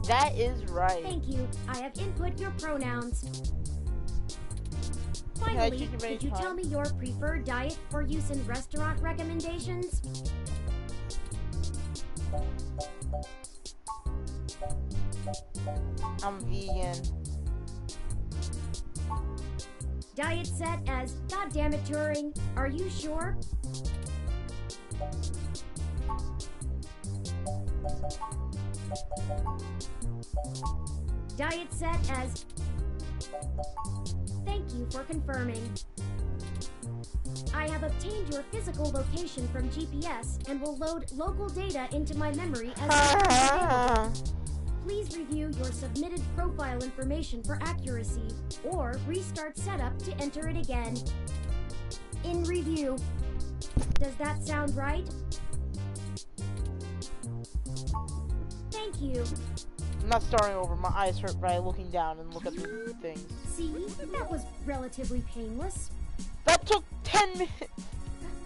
Speaker 2: That is right.
Speaker 5: Thank you. I have input your pronouns.
Speaker 2: I
Speaker 5: Finally,
Speaker 2: choose you many
Speaker 5: could you tell
Speaker 2: times.
Speaker 5: me your preferred diet for use in restaurant recommendations?
Speaker 2: I'm vegan.
Speaker 5: Diet set as Goddammit Turing. Are you sure? Diet set as. Thank you for confirming. I have obtained your physical location from GPS and will load local data into my memory as soon as available. Please review your submitted profile information for accuracy, or restart setup to enter it again. In review. Does that sound right? Thank you.
Speaker 2: I'm not starting over. My eyes hurt by looking down and look at the things.
Speaker 5: See, that was relatively painless.
Speaker 2: That took 10 minutes.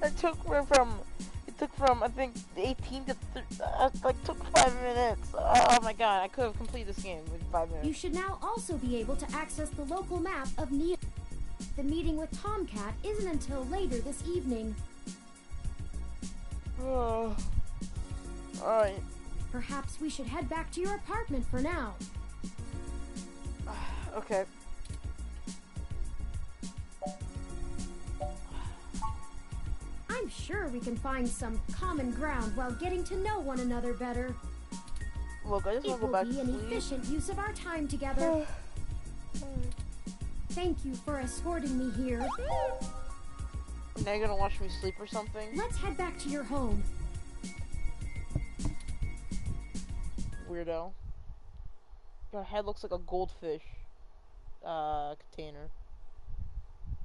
Speaker 2: That took from. It took from I think 18 to like took 5 minutes. Oh my god! I could have completed this game in 5 minutes.
Speaker 5: You should now also be able to access the local map of Neo. The meeting with Tomcat isn't until later this evening.
Speaker 2: Oh. Alright.
Speaker 5: Perhaps we should head back to your apartment for now.
Speaker 2: Okay.
Speaker 5: I'm sure we can find some common ground while getting to know one another better.
Speaker 2: Look, I just
Speaker 5: It
Speaker 2: want to go
Speaker 5: will
Speaker 2: back
Speaker 5: be
Speaker 2: to
Speaker 5: an
Speaker 2: sleep.
Speaker 5: efficient use of our time together. Thank you for escorting me here.
Speaker 2: Now you're gonna watch me sleep or something?
Speaker 5: Let's head back to your home.
Speaker 2: Weirdo. Your head looks like a goldfish container.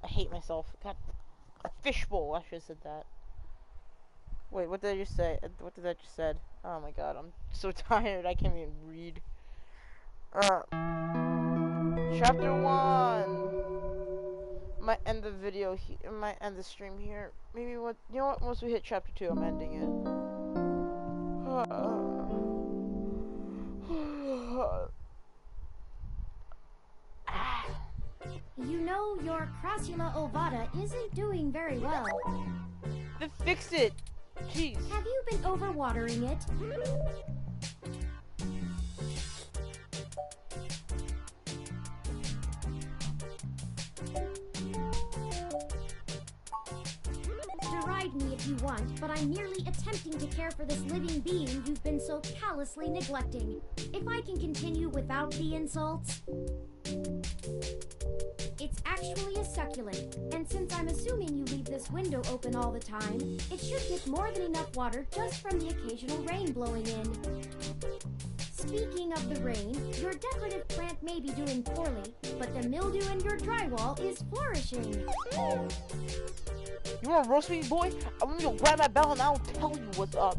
Speaker 2: I hate myself. God, a fishbowl. I should have said that. Wait, what did I just say? What did I just said? Oh my god, I'm so tired. I can't even read. Chapter 1. Might end the video. Might end the stream here. Maybe what? You know what? Once we hit chapter 2, I'm ending it.
Speaker 5: You know, your Crassula ovata isn't doing very well.
Speaker 2: Then fix it. Jeez.
Speaker 5: Have you been overwatering it? Deride me if you want, but I'm merely attempting to care for this living being you've been so callously neglecting. If I can continue without the insults... It's actually a succulent, and since I'm assuming you leave this window open all the time, it should get more than enough water just from the occasional rain blowing in. Speaking of the rain, your decorative plant may be doing poorly, but the mildew in your drywall is flourishing.
Speaker 2: You wanna roast me, boy? I'm gonna go grab my bell and I'll tell you what's up.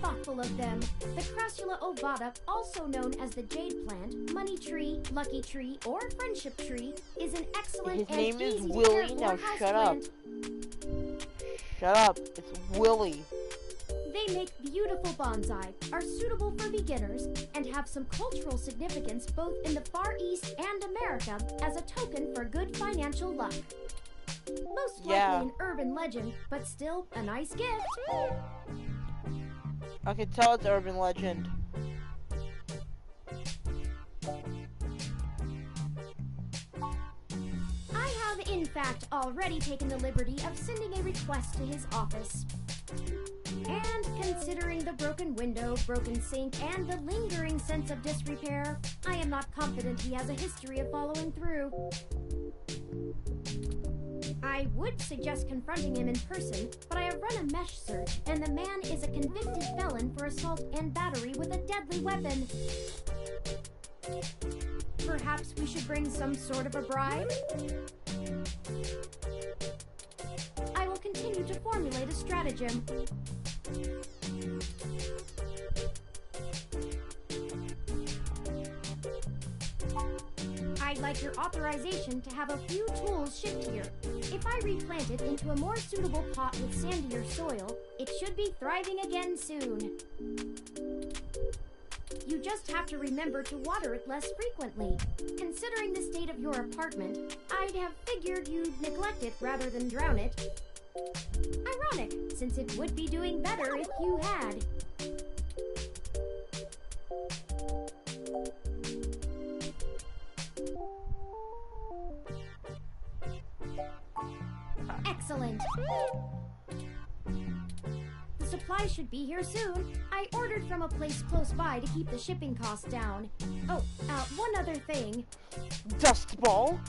Speaker 5: Thoughtful of them. The Crassula ovata, also known as the jade plant, money tree, lucky tree, or friendship tree, is an excellent
Speaker 2: His
Speaker 5: and
Speaker 2: name is
Speaker 5: easy to
Speaker 2: Willie.
Speaker 5: care
Speaker 2: Now
Speaker 5: for house
Speaker 2: shut up.
Speaker 5: plant.
Speaker 2: Shut up. It's Willie.
Speaker 5: They make beautiful bonsai, are suitable for beginners, and have some cultural significance both in the Far East and America as a token for good financial luck. Most likely an urban legend, but still a nice gift.
Speaker 2: I can tell it's urban legend.
Speaker 5: I have, in fact, already taken the liberty of sending a request to his office. And considering the broken window, broken sink, and the lingering sense of disrepair, I am not confident he has a history of following through. I would suggest confronting him in person, but I have run a mesh search, and the man is a convicted felon for assault and battery with a deadly weapon. Perhaps we should bring some sort of a bribe? I will continue to formulate a stratagem. I'd like your authorization to have a few tools shipped here. If I replant it into a more suitable pot with sandier soil, it should be thriving again soon. You just have to remember to water it less frequently. Considering the state of your apartment, I'd have figured you'd neglect it rather than drown it. Ironic, since it would be doing better if you had. Excellent. The supplies should be here soon. I ordered from a place close by to keep the shipping costs down. Oh, one other thing.
Speaker 2: Dust ball?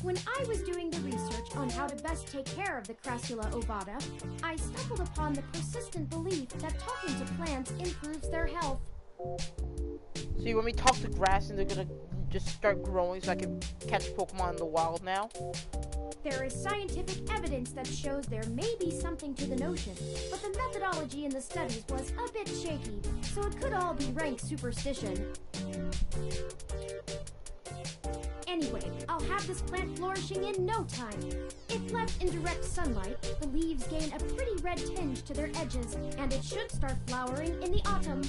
Speaker 5: When I was doing the research on how to best take care of the Crassula ovata, I stumbled upon the persistent belief that talking to plants improves their health.
Speaker 2: So you want me to talk to grass and they're gonna just start growing so I can catch Pokemon in the wild now?
Speaker 5: There is scientific evidence that shows there may be something to the notion, but the methodology in the studies was a bit shaky, so it could all be rank superstition. Anyway, I'll have this plant flourishing in no time. If left in direct sunlight, the leaves gain a pretty red tinge to their edges, and it should start flowering in the autumn.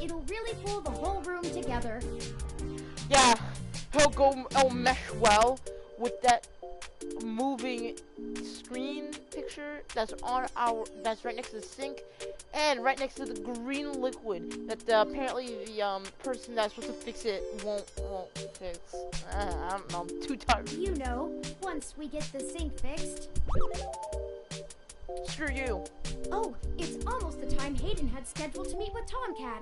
Speaker 5: It'll really pull the whole room together.
Speaker 2: Yeah, it'll mesh well with that moving screen picture that's that's right next to the sink and right next to the green liquid that apparently the person that's supposed to fix it won't fix. I don't know, I'm too tired.
Speaker 5: You know, once we get the sink fixed.
Speaker 2: Screw you.
Speaker 5: Oh, it's almost the time Hayden had scheduled to meet with Tomcat.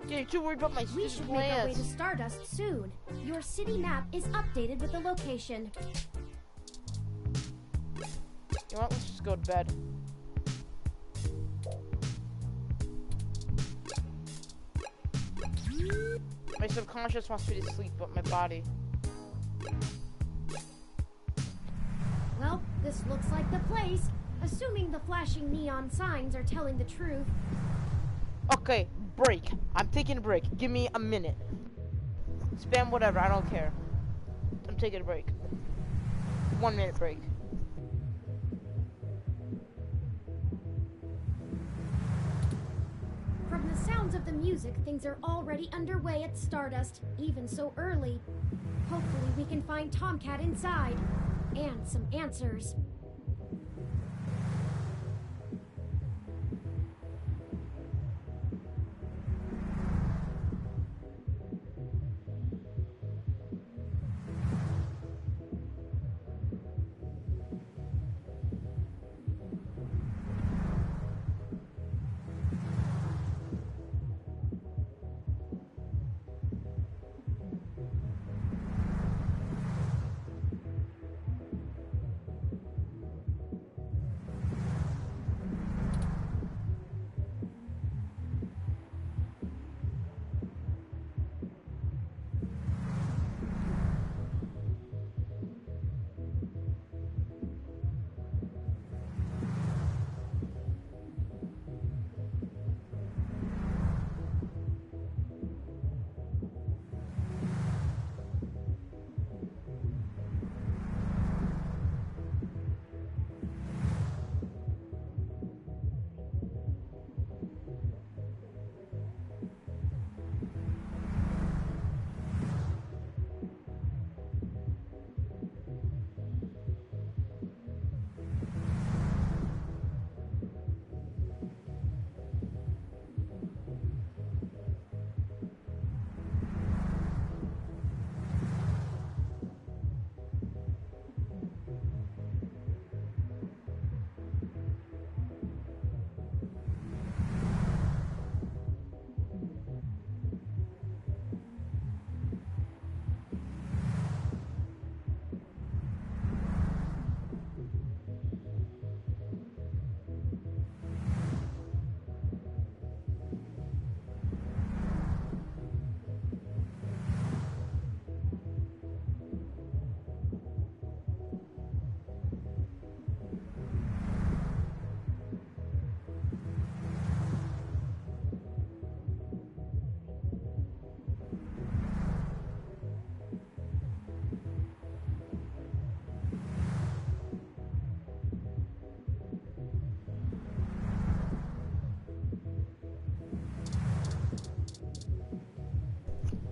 Speaker 2: Getting too worried about my
Speaker 5: We
Speaker 2: stupid
Speaker 5: should make our way
Speaker 2: plans.
Speaker 5: to Stardust soon. Your city map is updated with the location.
Speaker 2: You know what? Let's just go to bed. My subconscious wants me to sleep, but my body.
Speaker 5: Well, this looks like the place. Assuming the flashing neon signs are telling the truth.
Speaker 2: Okay, break. I'm taking a break. Give me a minute. Spam whatever, I don't care. I'm taking a break. 1 minute break.
Speaker 5: From the sounds of the music, things are already underway at Stardust, even so early. Hopefully we can find Tomcat inside. And some answers.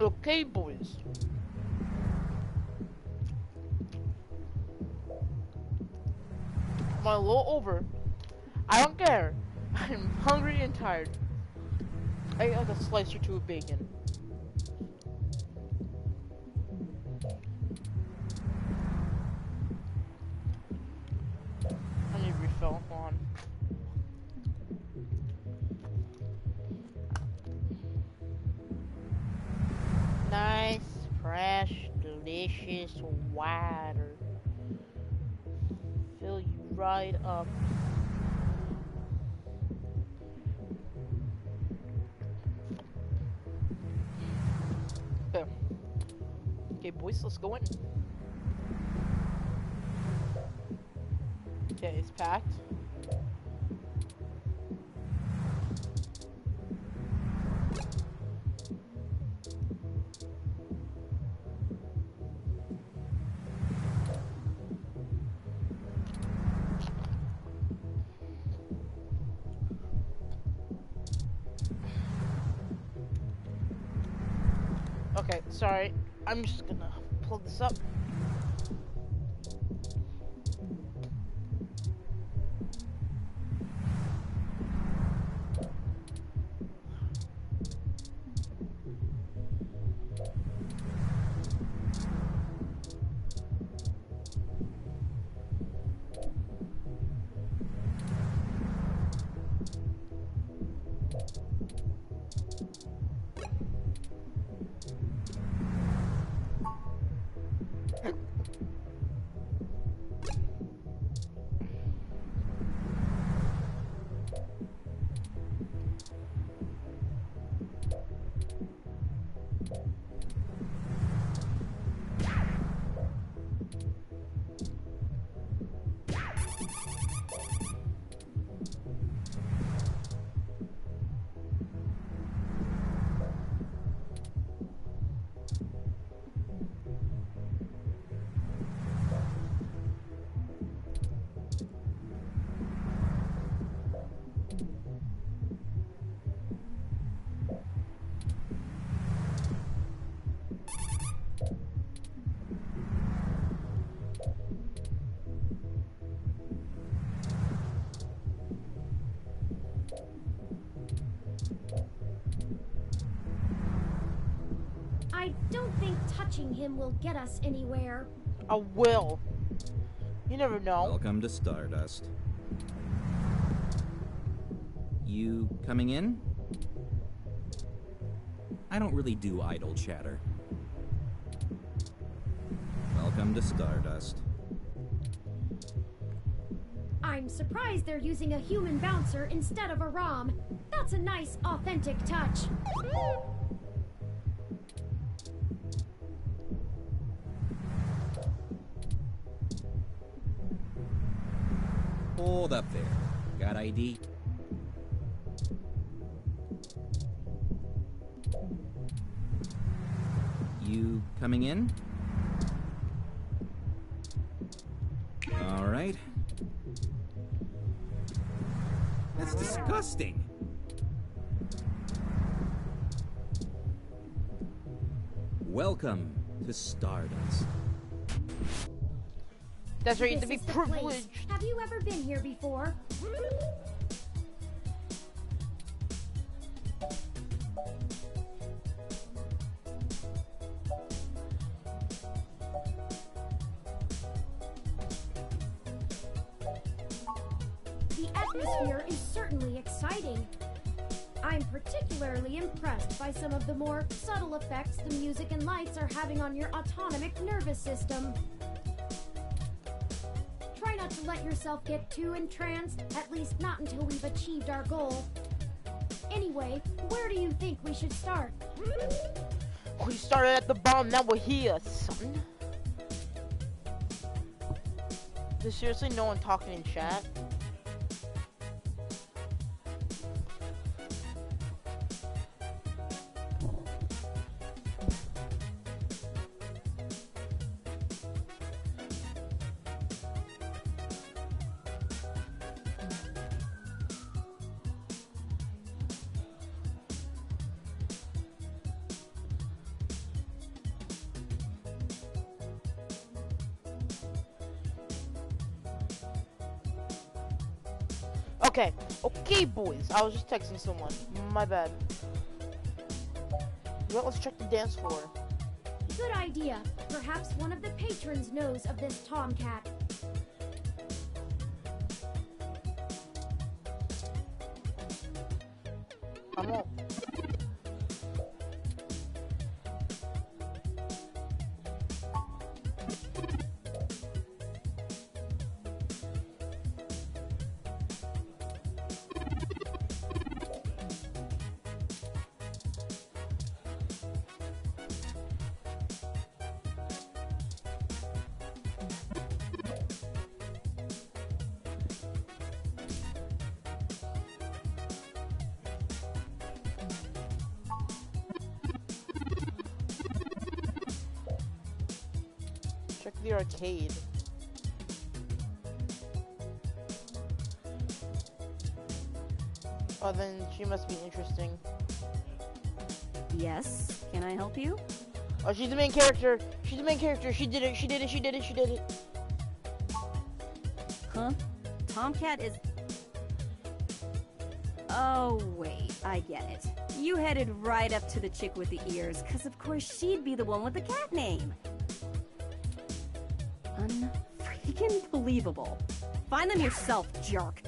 Speaker 2: Okay, boys. I'm a little over. I don't care. I'm hungry and tired. I ate like a slice or two of bacon. I need refill. Hold on. Nice, fresh, delicious water. Fill you right up. Okay, boys, let's go in. Okay, it's packed. Okay, sorry. I'm just gonna plug this up.
Speaker 5: touching him will get us anywhere.
Speaker 2: I will. You never know.
Speaker 6: Welcome to Stardust. You coming in? I don't really do idle chatter. Welcome to Stardust.
Speaker 5: I'm surprised they're using a human bouncer instead of a ROM. That's a nice, authentic touch.
Speaker 6: Hold up there. Got ID? You coming in? All right. That's disgusting. Welcome to Stardust.
Speaker 2: That's right, you have to
Speaker 5: This
Speaker 2: be
Speaker 5: is the place.
Speaker 2: privileged.
Speaker 5: Have you ever been here before? The atmosphere is certainly exciting. I'm particularly impressed by some of the more subtle effects the music and lights are having on your autonomic nervous system. Try not to let yourself get too entranced, at least not until we've achieved our goal. Anyway, where do you think we should start?
Speaker 2: We started at the bottom, now we're here, son. There's seriously no one talking in chat? Okay, boys. I was just texting someone. My bad. Well, let's check the dance floor.
Speaker 5: Good idea. Perhaps one of the patrons knows of this Tomcat.
Speaker 2: I won't. Check the arcade. Oh, then she must be interesting.
Speaker 7: Yes, can I help you?
Speaker 2: Oh, she's the main character. She's the main character. She did it. She did it. She did it. She did it.
Speaker 7: Huh? Tomcat is... Oh, wait, I get it. You headed right up to the chick with the ears, because of course she'd be the one with the cat name. Unfreaking believable. Find them yourself, jerk.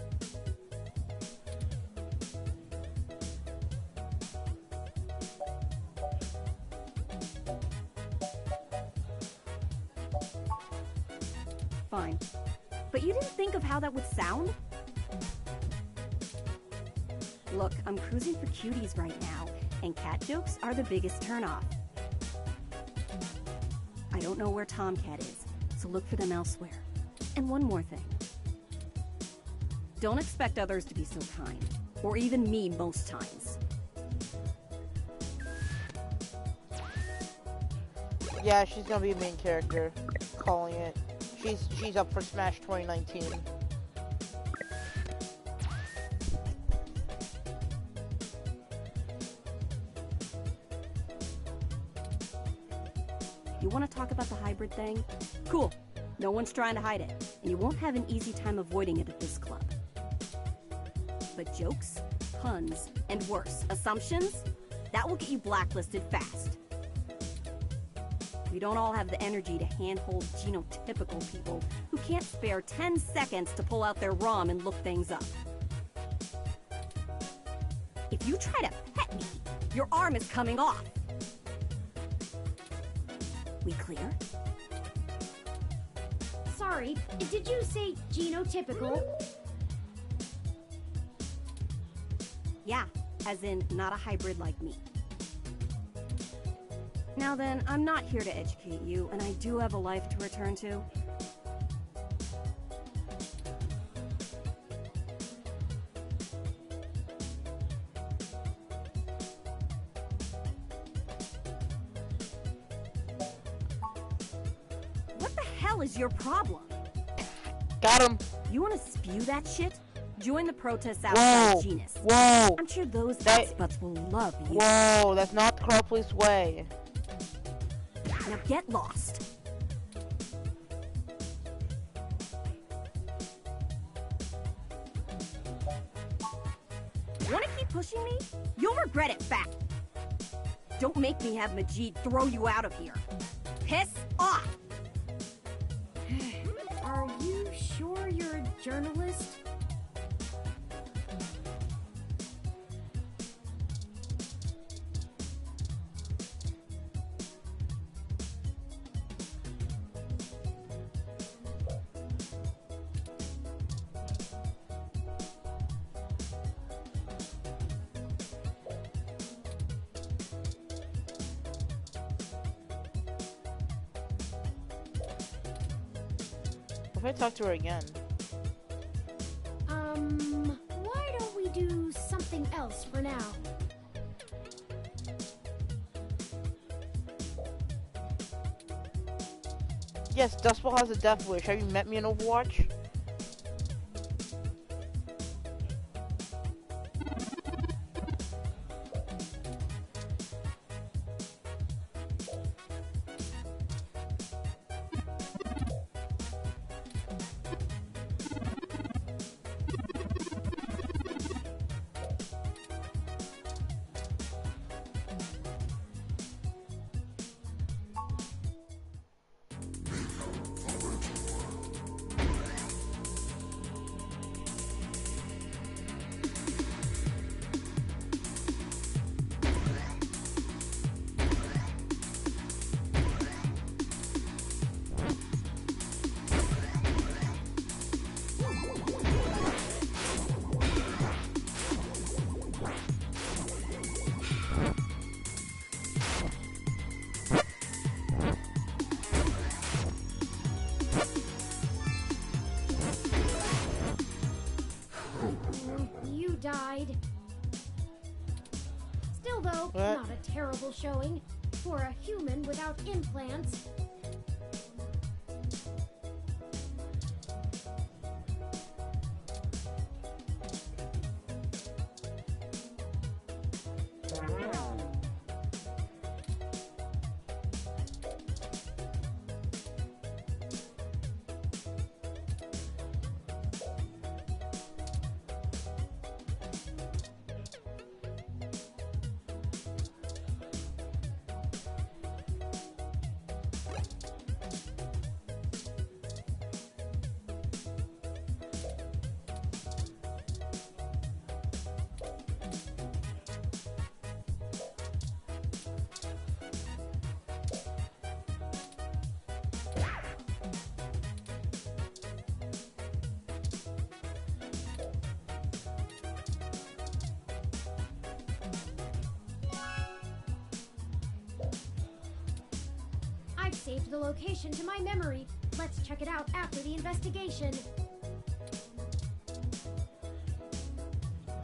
Speaker 7: Fine. But you didn't think of how that would sound? Look, I'm cruising for cuties right now, and cat jokes are the biggest turnoff. I don't know where Tomcat is, so look for them elsewhere. And one more thing. Don't expect others to be so kind, or even me most times.
Speaker 2: Yeah, she's gonna be a main character. Calling it. She's up for Smash 2019.
Speaker 7: You want to talk about the hybrid thing? Cool. No one's trying to hide it, and you won't have an easy time avoiding it at this club. But jokes, puns, and worse, assumptions? That will get you blacklisted fast. We don't all have the energy to handhold genotypical people who can't spare 10 seconds to pull out their ROM and look things up. If you try to pet me, your arm is coming off. We clear?
Speaker 5: Sorry, did you say genotypical?
Speaker 7: Yeah, as in not a hybrid like me. Now then, I'm not here to educate you, and I do have a life to return to. What the hell is your problem?
Speaker 2: Got him.
Speaker 7: You want to spew that shit? Join the protests outside Genus.
Speaker 2: Whoa.
Speaker 7: I'm sure those
Speaker 2: That-
Speaker 7: butts will love you.
Speaker 2: Whoa, that's not the Cropley's way.
Speaker 7: Now get lost. Wanna keep pushing me? You'll regret it, fat. Don't make me have Majid throw you out of here. Piss off!
Speaker 5: Are you sure you're a journalist?
Speaker 2: If I talk to her again.
Speaker 5: Why don't we do something else for now?
Speaker 2: Yes, Dustball has a death wish. Have you met me in Overwatch?
Speaker 5: You died. Still though,
Speaker 2: What?
Speaker 5: not a terrible showing for a human without implants. I've saved the location to my memory. Let's check it out after the investigation.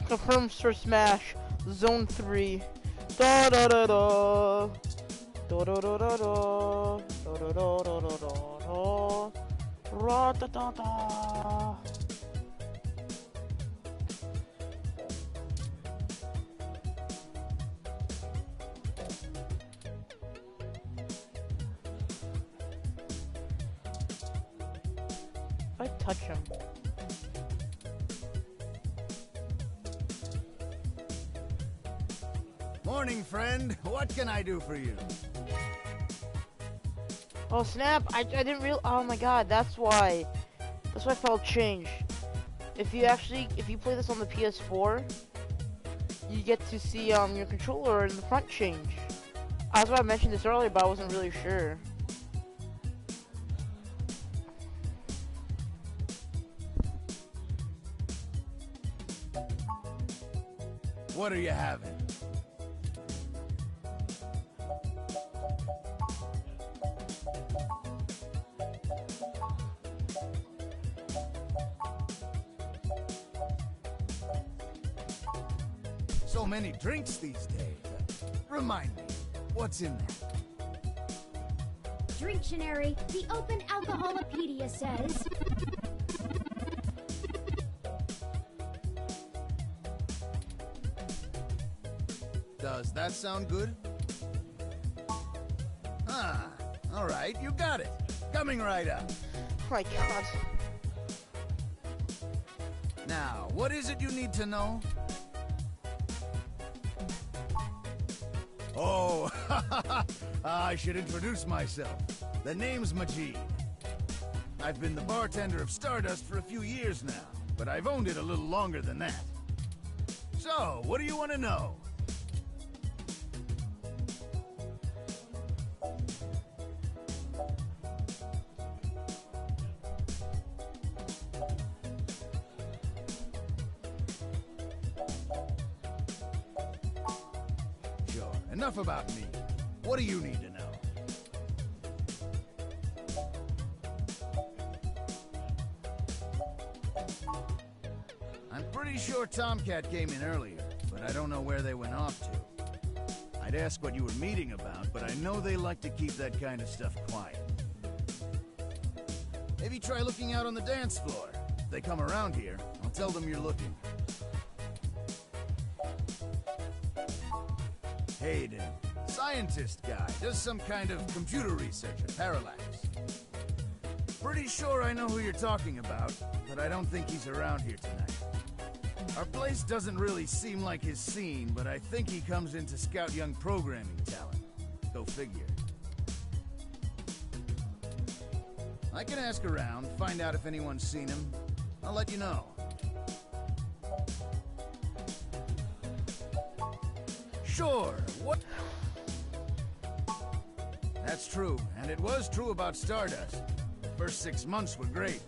Speaker 2: Confirmed for Smash. Zone 3. Da da da da. Da da da da da. Da da da da da da. Ra da da da. If I touch him.
Speaker 8: Morning, friend. What can I do for you?
Speaker 2: Oh snap! I didn't real. Oh my god, that's why. That's why I felt change. If you play this on the PS4, you get to see your controller in the front change. That's why I mentioned this earlier, but I wasn't really sure.
Speaker 8: What are you having? So many drinks these days. Remind me, what's in there?
Speaker 5: Dictionary, the Open Alcoholopedia says...
Speaker 8: Does that sound good? Ah, all right, you got it. Coming right up.
Speaker 2: Oh my god.
Speaker 8: Now, what is it you need to know? Oh, I should introduce myself. The name's Majid. I've been the bartender of Stardust for a few years now, but I've owned it a little longer than that. So, what do you want to know? Sure, enough about me. What do you need to know? I'm pretty sure Tomcat came in earlier, but I don't know where they went off to. I'd ask what you were meeting about, but I know they like to keep that kind of stuff quiet. Maybe try looking out on the dance floor. If they come around here, I'll tell them you're looking. Hayden, scientist guy, does some kind of computer research at Parallax. Pretty sure I know who you're talking about, but I don't think he's around here tonight. Our place doesn't really seem like his scene, but I think he comes in to scout young programming talent. Go figure. I can ask around, find out if anyone's seen him. I'll let you know. Sure, what? That's true, and it was true about Stardust. The first 6 months were great,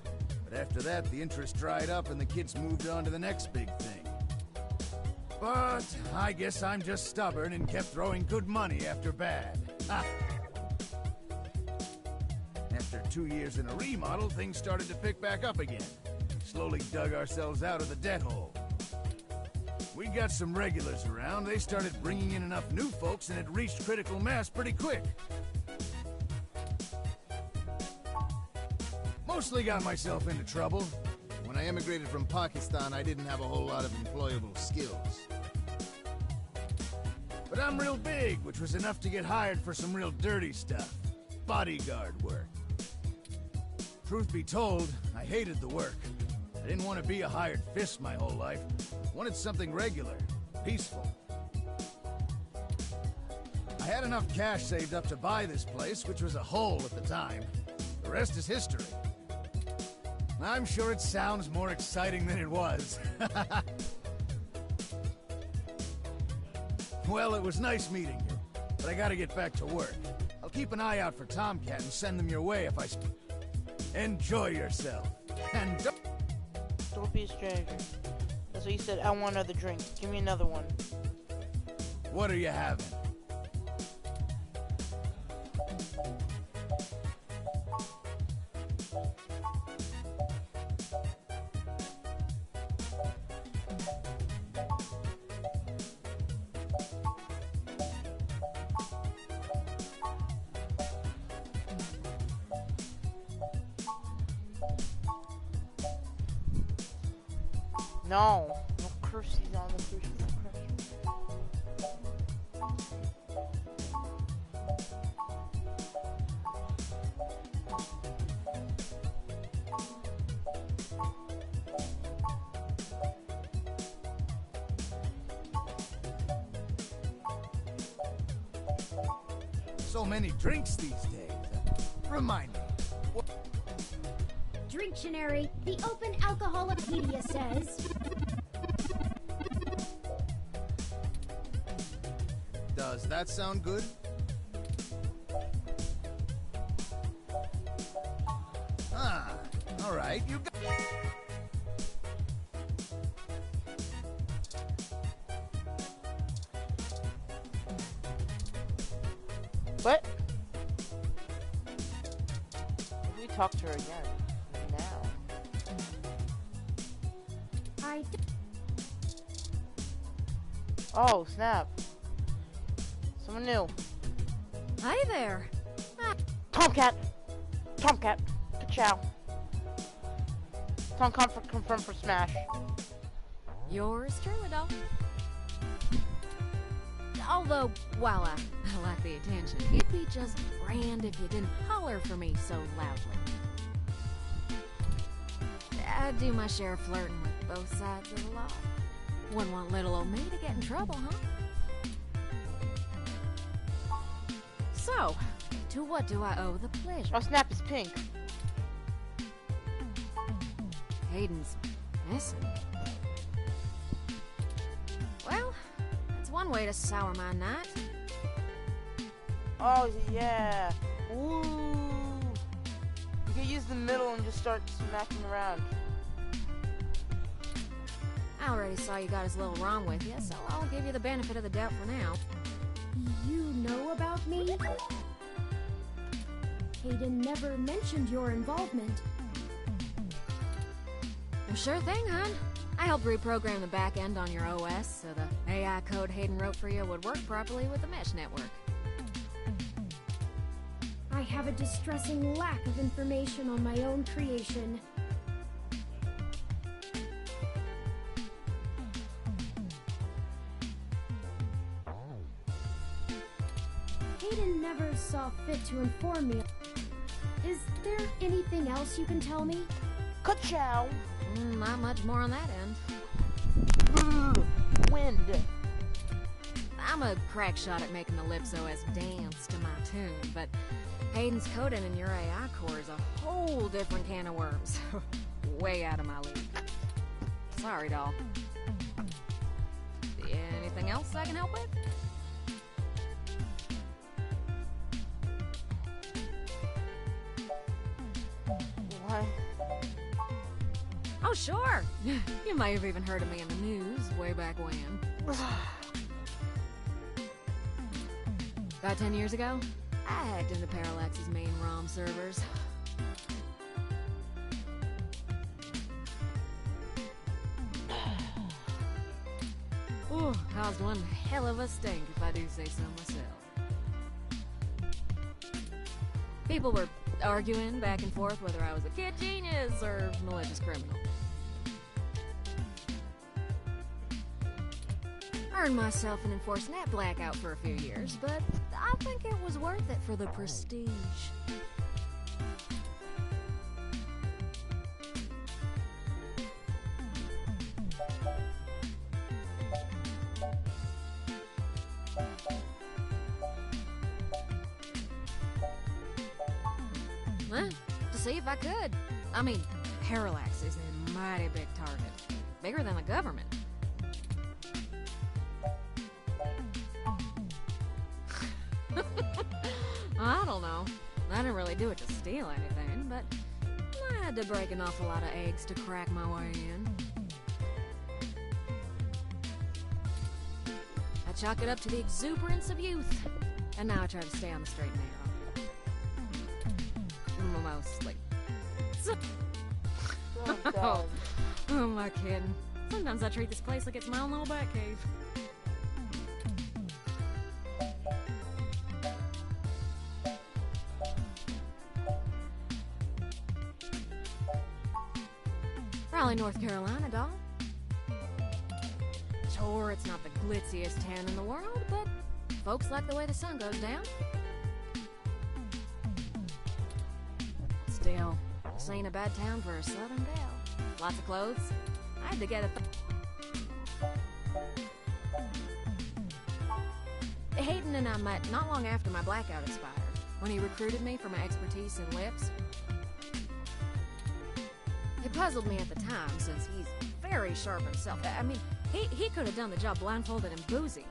Speaker 8: but after that, the interest dried up and the kids moved on to the next big thing. But I guess I'm just stubborn and kept throwing good money after bad. Ha! After 2 years in a remodel, things started to pick back up again. We slowly dug ourselves out of the debt hole. We got some regulars around, they started bringing in enough new folks and it reached critical mass pretty quick. Mostly got myself into trouble. When I emigrated from Pakistan, I didn't have a whole lot of employable skills. But I'm real big, which was enough to get hired for some real dirty stuff. Bodyguard work. Truth be told, I hated the work. I didn't want to be a hired fist my whole life. I wanted something regular, peaceful. I had enough cash saved up to buy this place, which was a hole at the time. The rest is history. I'm sure it sounds more exciting than it was. Well, it was nice meeting you, but I gotta get back to work. I'll keep an eye out for Tomcat and send them your way if I... Enjoy yourself. And
Speaker 2: Don't be a stranger. That's what you said. I want another drink. Give me another one.
Speaker 8: what are you having?
Speaker 2: No. No curses on the fish.
Speaker 8: So many drinks these days. remind me.
Speaker 5: Dictionary, the Open Alcoholopedia says...
Speaker 8: Does that sound good? Ah, all right, you got...
Speaker 2: What? If we talk to her again now. Oh, snap. Someone new.
Speaker 9: Hi there.
Speaker 2: Tomcat! Tomcat! Ka-chow. Tom confirm for Smash.
Speaker 9: Yours truly, doll. Although, while I like the attention, it'd be just grand if you didn't holler for me so loudly. I do my share of flirting with both sides of the law. Wouldn't want little old me to get in trouble, huh? So, to what do I owe the pleasure?
Speaker 2: Oh, snap is pink.
Speaker 9: Hayden's missing. Well, that's one way to sour my night.
Speaker 2: Oh, yeah. Ooh. You can use the middle and just start smacking around.
Speaker 9: I already saw you got his little ROM with you, so I'll give you the benefit of the doubt for now.
Speaker 5: You know about me? Hayden never mentioned your involvement.
Speaker 9: Sure thing, hon. I helped reprogram the back end on your OS so the AI code Hayden wrote for you would work properly with the mesh network.
Speaker 5: I have a distressing lack of information on my own creation. Hayden never saw fit to inform me. Is there anything else you can tell me?
Speaker 2: Ka-chow!
Speaker 9: Not much more on that end.
Speaker 2: Wind.
Speaker 9: I'm a crack shot at making the Lips OS dance to my tune, but Hayden's coding in your AI core is a whole different can of worms. Way out of my league. Sorry, doll. Anything else I can help with?
Speaker 2: What?
Speaker 9: Oh, sure. You may have even heard of me in the news way back when. About 10 years ago, I hacked into Parallax's main ROM servers. Ooh, caused one hell of a stink, if I do say so myself. People were arguing back and forth whether I was a kid genius or malicious criminal. Earned myself an enforced net blackout for a few years, but I think it was worth it for the prestige. Well, to see if I could. I mean, Parallax is a mighty big target. Bigger than the government. I don't know. I didn't really do it to steal anything, but I had to break an awful lot of eggs to crack my way in. I chalk it up to the exuberance of youth, and now I try to stay on the straight and narrow. Mostly. So
Speaker 2: Oh,
Speaker 9: who am I kidding? Sometimes I treat this place like it's my own little bat cave. Raleigh, North Carolina, doll. Sure, it's not the glitziest town in the world, but folks like the way the sun goes down. Still, this ain't a bad town for a southern gal. Lots of clothes. I had to get Hayden and I met not long after my blackout expired. when he recruited me for my expertise in lips. It puzzled me at the time, since he's very sharp himself. I mean, he could have done the job blindfolded and boozy.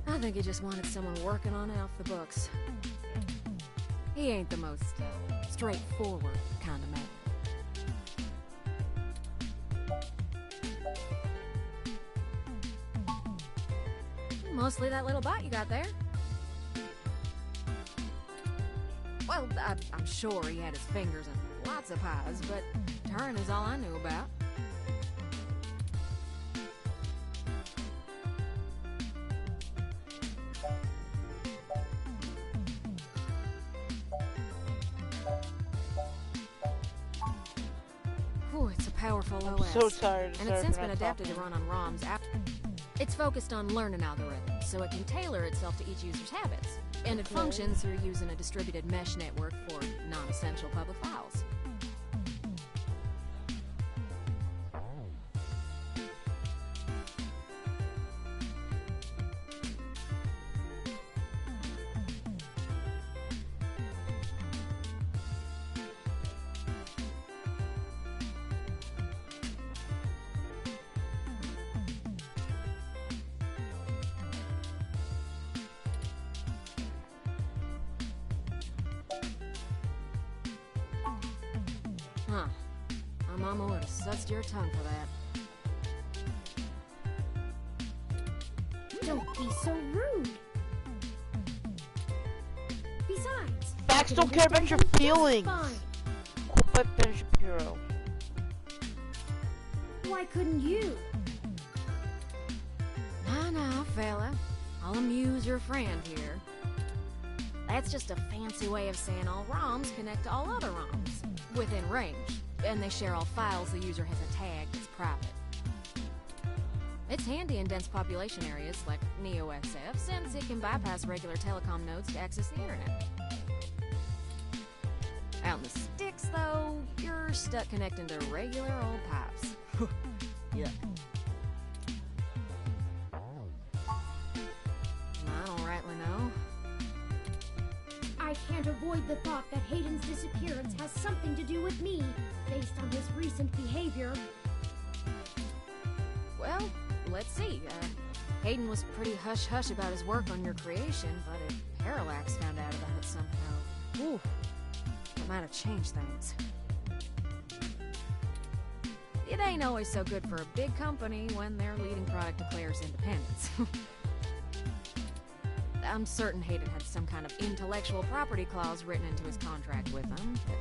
Speaker 9: I think he just wanted someone working on it off the books. He ain't the most straightforward kind of man. Mostly that little bot you got there. Well, I'm sure he had his fingers in lots of pies, but Turin is all I knew about. Ooh, it's a powerful OS.
Speaker 2: So tired.
Speaker 9: And it's since been adapted to run on ROMs. It's focused on learning algorithms, so it can tailor itself to each user's habits. And it functions through using a distributed mesh network for non-essential public files. Huh. My mama would have sucked your tongue for that.
Speaker 5: Don't be so rude. Besides,
Speaker 2: Facts don't care about your feelings.
Speaker 5: Fine.
Speaker 2: Quit Ben Shapiro.
Speaker 5: Why couldn't you?
Speaker 9: Nah, fella. I'll amuse your friend here. That's just a fancy way of saying all ROMs connect to all other ROMs within range, and they share all files the user has a tag that's private. It's handy in dense population areas like NeoSF, since it can bypass regular telecom nodes to access the internet. Out in the sticks, though, you're stuck connecting to regular old pipes. Yeah. I don't rightly know.
Speaker 5: I can't avoid the thought that Hayden's disappearance has something to do with me, based on his recent behavior.
Speaker 9: Well, let's see. Hayden was pretty hush-hush about his work on your creation, but if Parallax found out about it somehow, ooh, it might have changed things. It ain't always so good for a big company when their leading product declares independence. I'm certain Hayden had some kind of intellectual property clause written into his contract with them, but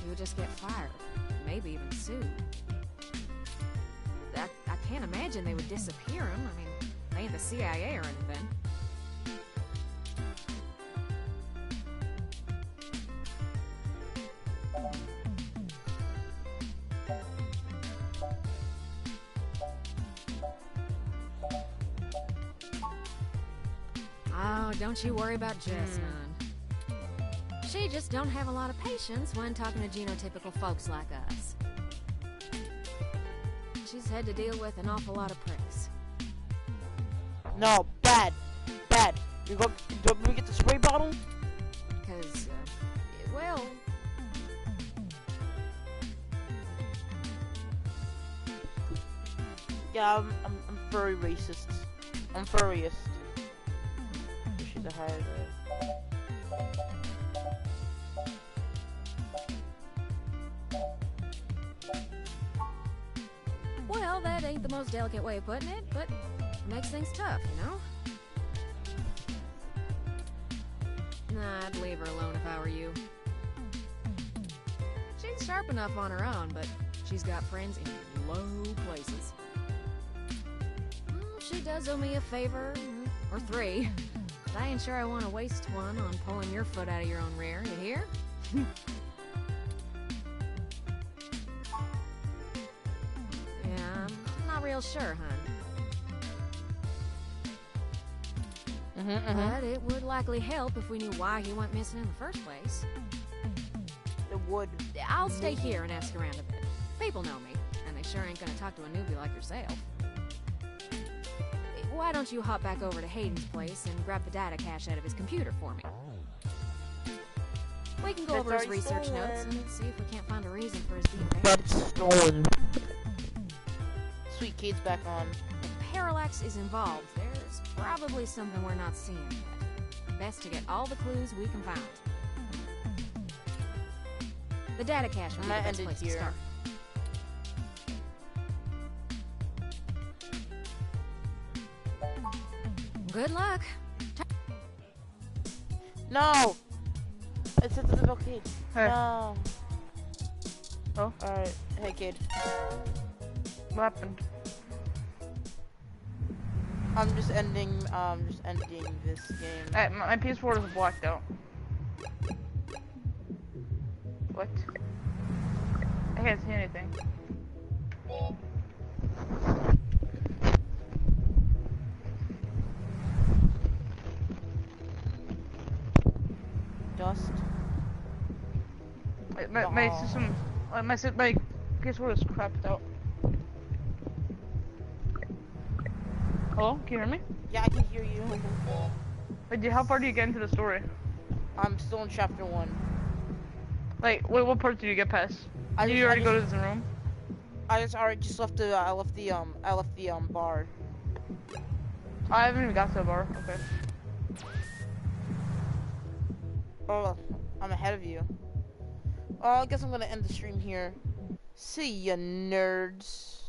Speaker 9: he would just get fired, maybe even sued. I can't imagine they would disappear him. I mean, they ain't the CIA or anything. Oh, don't you worry about Jess, none. She just don't have a lot of patience when talking to genotypical folks like us. She's had to deal with an awful lot of pricks.
Speaker 2: No, bad. You go. Don't we get the spray bottle?
Speaker 9: Cause, well,
Speaker 2: Yeah, I'm furry racist. I'm furriest. She's a hybrid.
Speaker 9: well, that ain't the most delicate way of putting it, but it makes things tough, you know? Nah, I'd leave her alone if I were you. She's sharp enough on her own, but she's got friends in low places. She does owe me a favor, or three, but I ain't sure I want to waste one on pulling your foot out of your own rear, you hear? Yeah, I'm not real sure, hun. But it would likely help if we knew why he went missing in the first place.
Speaker 2: It would.
Speaker 9: I'll stay here and ask around a bit. People know me, and they sure ain't gonna talk to a newbie like yourself. why don't you hop back over to Hayden's place and grab the data cache out of his computer for me? We can go
Speaker 2: It's
Speaker 9: over his
Speaker 2: already
Speaker 9: research notes
Speaker 2: stolen.
Speaker 9: and see if we can't find a reason for his being banned.
Speaker 2: That's stolen. Sweet Kate's back on.
Speaker 9: If Parallax is involved, there's probably something we're not seeing yet. Best to get all the clues we can find. The data cache would be the
Speaker 2: I'm gonna
Speaker 9: best
Speaker 2: end it
Speaker 9: place to
Speaker 2: here.
Speaker 9: start. Good luck.
Speaker 2: No! It's at the little kid.
Speaker 1: Hey.
Speaker 2: No.
Speaker 1: Oh?
Speaker 2: Alright. Hey, kid.
Speaker 1: What happened?
Speaker 2: I'm just ending this game.
Speaker 1: Hey, my PS4 is blacked out. What? I can't see anything.
Speaker 2: Dust.
Speaker 1: My system, my PS4 is crapped out. Hello? Can you hear me?
Speaker 2: Yeah, I can hear you.
Speaker 1: Wait, how far do you get into the story?
Speaker 2: I'm still in chapter 1.
Speaker 1: Like, wait, what part did you get past? Did you already go to the room?
Speaker 2: I just left the I left the bar.
Speaker 1: I haven't even got to the bar. Okay.
Speaker 2: Oh, I'm ahead of you. Oh, I guess I'm gonna end the stream here. See ya, nerds.